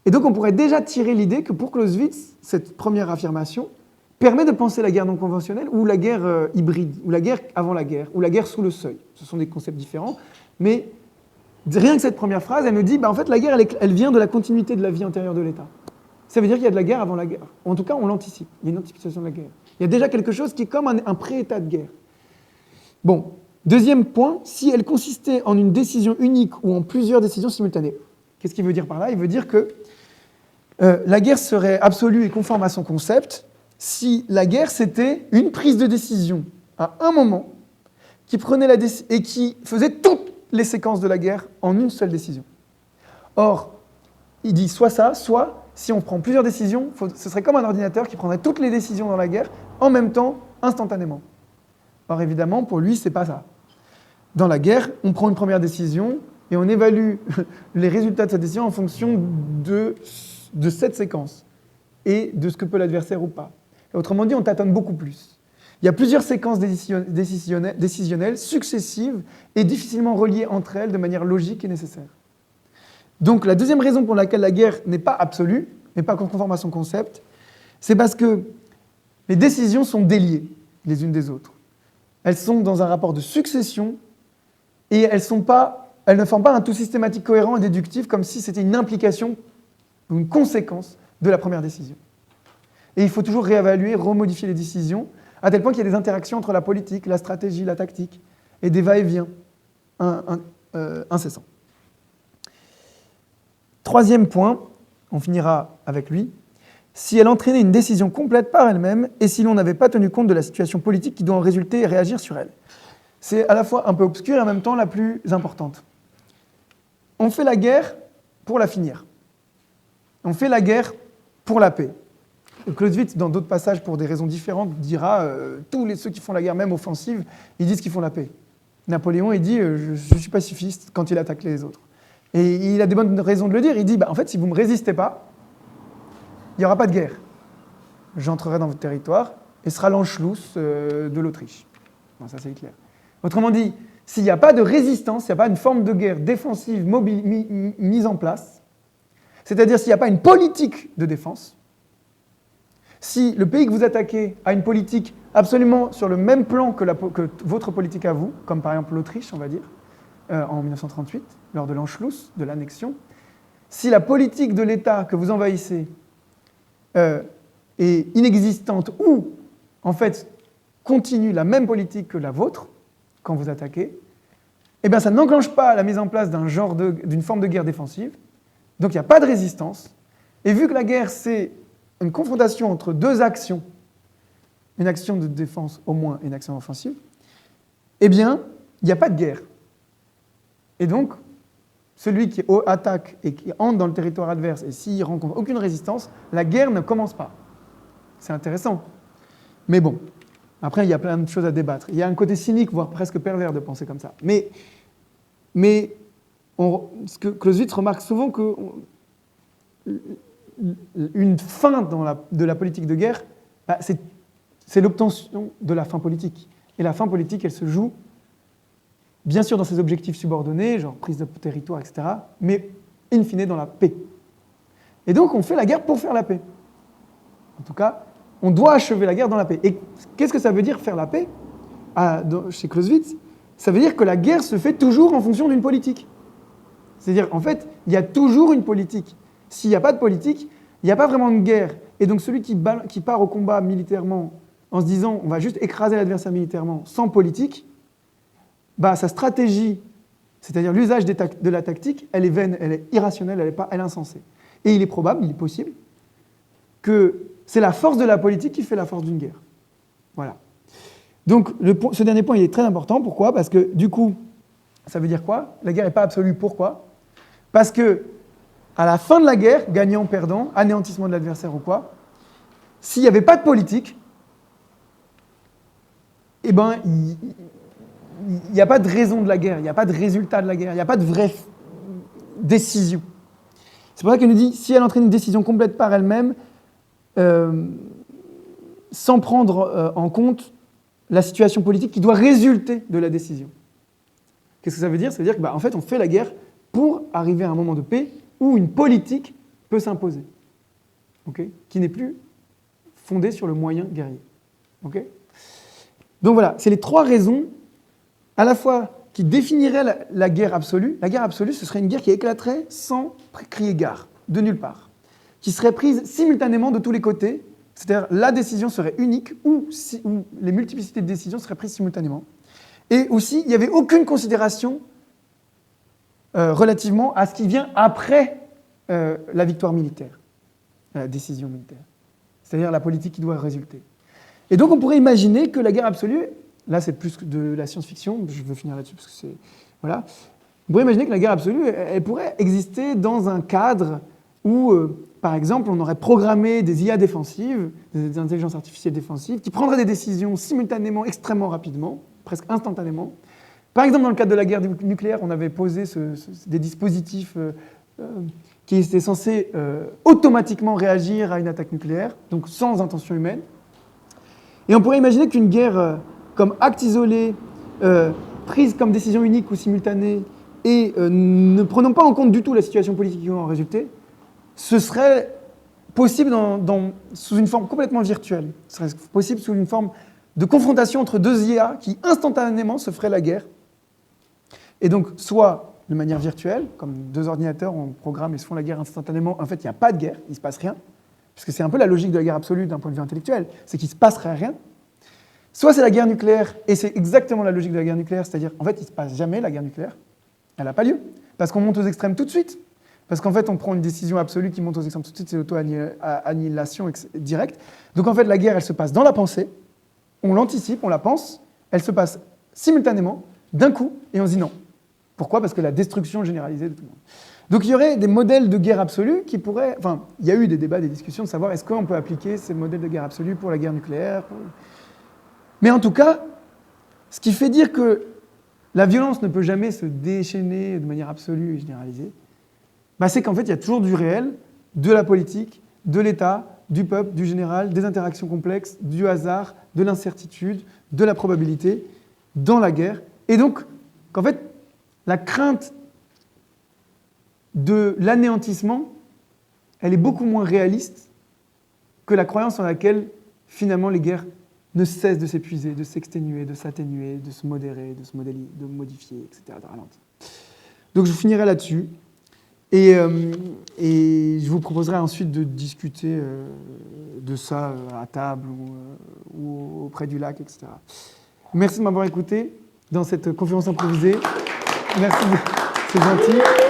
Et donc on pourrait déjà tirer l'idée que pour Clausewitz, cette première affirmation permet de penser la guerre non conventionnelle ou la guerre hybride, ou la guerre avant la guerre, ou la guerre sous le seuil. Ce sont des concepts différents, mais rien que cette première phrase, elle me dit, en fait, la guerre, elle vient de la continuité de la vie antérieure de l'État. Ça veut dire qu'il y a de la guerre avant la guerre. En tout cas, on l'anticipe. Il y a une anticipation de la guerre. Il y a déjà quelque chose qui est comme un pré-état de guerre. Bon, deuxième point, si elle consistait en une décision unique ou en plusieurs décisions simultanées. Qu'est-ce qu'il veut dire par là? Il veut dire que la guerre serait absolue et conforme à son concept si la guerre, c'était une prise de décision à un moment qui prenait la décision et qui faisait toutes les séquences de la guerre en une seule décision. Or, il dit soit ça, soit si on prend plusieurs décisions, ce serait comme un ordinateur qui prendrait toutes les décisions dans la guerre en même temps, instantanément. Or, évidemment, pour lui, c'est pas ça. Dans la guerre, on prend une première décision et on évalue les résultats de cette décision en fonction de cette séquence et de ce que peut l'adversaire ou pas. Et autrement dit, on tâtonne beaucoup plus. Il y a plusieurs séquences décisionnelles successives et difficilement reliées entre elles de manière logique et nécessaire. Donc la deuxième raison pour laquelle la guerre n'est pas absolue, n'est pas conforme à son concept, c'est parce que les décisions sont déliées les unes des autres. Elles sont dans un rapport de succession et elles ne forment pas un tout systématique cohérent et déductif comme si c'était une implication ou une conséquence de la première décision. Et il faut toujours réévaluer, remodifier les décisions, à tel point qu'il y a des interactions entre la politique, la stratégie, la tactique, et des va-et-vient incessants. Troisième point, on finira avec lui, si elle entraînait une décision complète par elle-même, et si l'on n'avait pas tenu compte de la situation politique qui doit en résulter et réagir sur elle. C'est à la fois un peu obscur et en même temps la plus importante. On fait la guerre pour la finir. On fait la guerre pour la paix. Clausewitz, dans d'autres passages, pour des raisons différentes, dira tous ceux qui font la guerre, même offensive, ils disent qu'ils font la paix. Napoléon, il dit je suis pacifiste quand il attaque les autres. Et il a des bonnes raisons de le dire. Il dit en fait, si vous ne me résistez pas, il n'y aura pas de guerre. J'entrerai dans votre territoire et ce sera l'Anschluss de l'Autriche. Bon, ça, c'est Hitler. Autrement dit, s'il n'y a pas de résistance, s'il n'y a pas une forme de guerre défensive mise en place, c'est-à-dire s'il n'y a pas une politique de défense, si le pays que vous attaquez a une politique absolument sur le même plan que votre politique à vous, comme par exemple l'Autriche, on va dire, en 1938, lors de l'Anschluss, de l'annexion, si la politique de l'État que vous envahissez est inexistante ou, en fait, continue la même politique que la vôtre, quand vous attaquez, eh bien ça n'enclenche pas la mise en place d'une forme de guerre défensive, donc il n'y a pas de résistance, Et vu que la guerre, c'est une confrontation entre deux actions, une action de défense au moins et une action offensive, eh bien, il n'y a pas de guerre. Et donc, celui qui attaque et qui entre dans le territoire adverse, et s'il ne rencontre aucune résistance, la guerre ne commence pas. C'est intéressant. Mais bon, après, il y a plein de choses à débattre. Il y a un côté cynique, voire presque pervers de penser comme ça. Mais ce que Clausewitz remarque souvent, qu'une fin de la politique de guerre, bah, c'est l'obtention de la fin politique. Et la fin politique, elle se joue, bien sûr, dans ses objectifs subordonnés, genre prise de territoire, etc., mais in fine dans la paix. Et donc, on fait la guerre pour faire la paix. En tout cas, on doit achever la guerre dans la paix. Et qu'est-ce que ça veut dire faire la paix chez Clausewitz? Ça veut dire que la guerre se fait toujours en fonction d'une politique. C'est-à-dire, en fait, il y a toujours une politique. S'il n'y a pas de politique, il n'y a pas vraiment de guerre. Et donc, celui qui part au combat militairement en se disant on va juste écraser l'adversaire militairement sans politique, bah, sa stratégie, c'est-à-dire l'usage de la tactique, elle est vaine, elle est irrationnelle, elle est insensée. Et il est probable, il est possible, que c'est la force de la politique qui fait la force d'une guerre. Voilà. Donc, ce dernier point, il est très important. Pourquoi? Parce que, du coup, ça veut dire quoi? La guerre n'est pas absolue. Pourquoi? Parce que, à la fin de la guerre, gagnant, perdant, anéantissement de l'adversaire ou quoi, s'il n'y avait pas de politique, eh ben, il n'y a pas de raison de la guerre, il n'y a pas de résultat de la guerre, il n'y a pas de vraie décision. C'est pour ça qu'elle nous dit, si elle entraîne une décision complète par elle-même, sans prendre en compte la situation politique qui doit résulter de la décision. Qu'est-ce que ça veut dire? Ça veut dire qu'en fait, on fait la guerre pour arriver à un moment de paix où une politique peut s'imposer, okay, qui n'est plus fondée sur le moyen guerrier. Okay. Donc voilà, c'est les trois raisons, à la fois qui définiraient la guerre absolue. La guerre absolue, ce serait une guerre qui éclaterait sans crier gare, de nulle part, qui serait prise simultanément de tous les côtés, c'est-à-dire la décision serait unique ou les multiplicités de décisions seraient prises simultanément. Et aussi, il n'y avait aucune considération relativement à ce qui vient après la victoire militaire, la décision militaire, c'est-à-dire la politique qui doit résulter. Et donc on pourrait imaginer que la guerre absolue, là c'est plus de la science-fiction, je veux finir là-dessus parce que c'est... Voilà. On pourrait imaginer que la guerre absolue, elle pourrait exister dans un cadre où, par exemple, on aurait programmé des IA défensives, des intelligences artificielles défensives, qui prendraient des décisions simultanément, extrêmement rapidement, presque instantanément. Par exemple, dans le cadre de la guerre nucléaire, on avait posé des dispositifs qui étaient censés automatiquement réagir à une attaque nucléaire, donc sans intention humaine. Et on pourrait imaginer qu'une guerre comme acte isolé, prise comme décision unique ou simultanée, et ne prenant pas en compte du tout la situation politique qui va en résulter, ce serait possible sous une forme complètement virtuelle. Ce serait possible sous une forme de confrontation entre deux IA qui instantanément se feraient la guerre. Et donc, soit de manière virtuelle, comme deux ordinateurs, on programme et se font la guerre instantanément. En fait, il n'y a pas de guerre, il ne se passe rien. Parce que c'est un peu la logique de la guerre absolue d'un point de vue intellectuel, c'est qu'il ne se passerait rien. Soit c'est la guerre nucléaire, et c'est exactement la logique de la guerre nucléaire, c'est-à-dire, en fait, il ne se passe jamais la guerre nucléaire. Elle n'a pas lieu, parce qu'on monte aux extrêmes tout de suite. Parce qu'en fait, on prend une décision absolue qui monte aux extrêmes tout de suite, c'est l'auto-annihilation directe. Donc en fait, la guerre, elle se passe dans la pensée, on l'anticipe, on la pense, elle se passe simultanément, d'un coup, et on se dit non. Pourquoi? Parce que la destruction généralisée de tout le monde. Donc il y aurait des modèles de guerre absolue qui pourraient... Enfin, il y a eu des débats, des discussions de savoir est-ce qu'on peut appliquer ces modèles de guerre absolue pour la guerre nucléaire. Mais en tout cas, ce qui fait dire que la violence ne peut jamais se déchaîner de manière absolue et généralisée, bah c'est qu'en fait, il y a toujours du réel, de la politique, de l'État, du peuple, du général, des interactions complexes, du hasard, de l'incertitude, de la probabilité dans la guerre. Et donc, qu'en fait, la crainte de l'anéantissement, elle est beaucoup moins réaliste que la croyance en laquelle, finalement, les guerres ne cessent de s'épuiser, de s'exténuer, de s'atténuer, de se modérer, de se modéliser, de modifier, etc., de ralentir. Donc je finirai là-dessus. Et je vous proposerai ensuite de discuter de ça à table ou auprès du lac, etc. Merci de m'avoir écouté dans cette conférence improvisée. Merci, c'est gentil.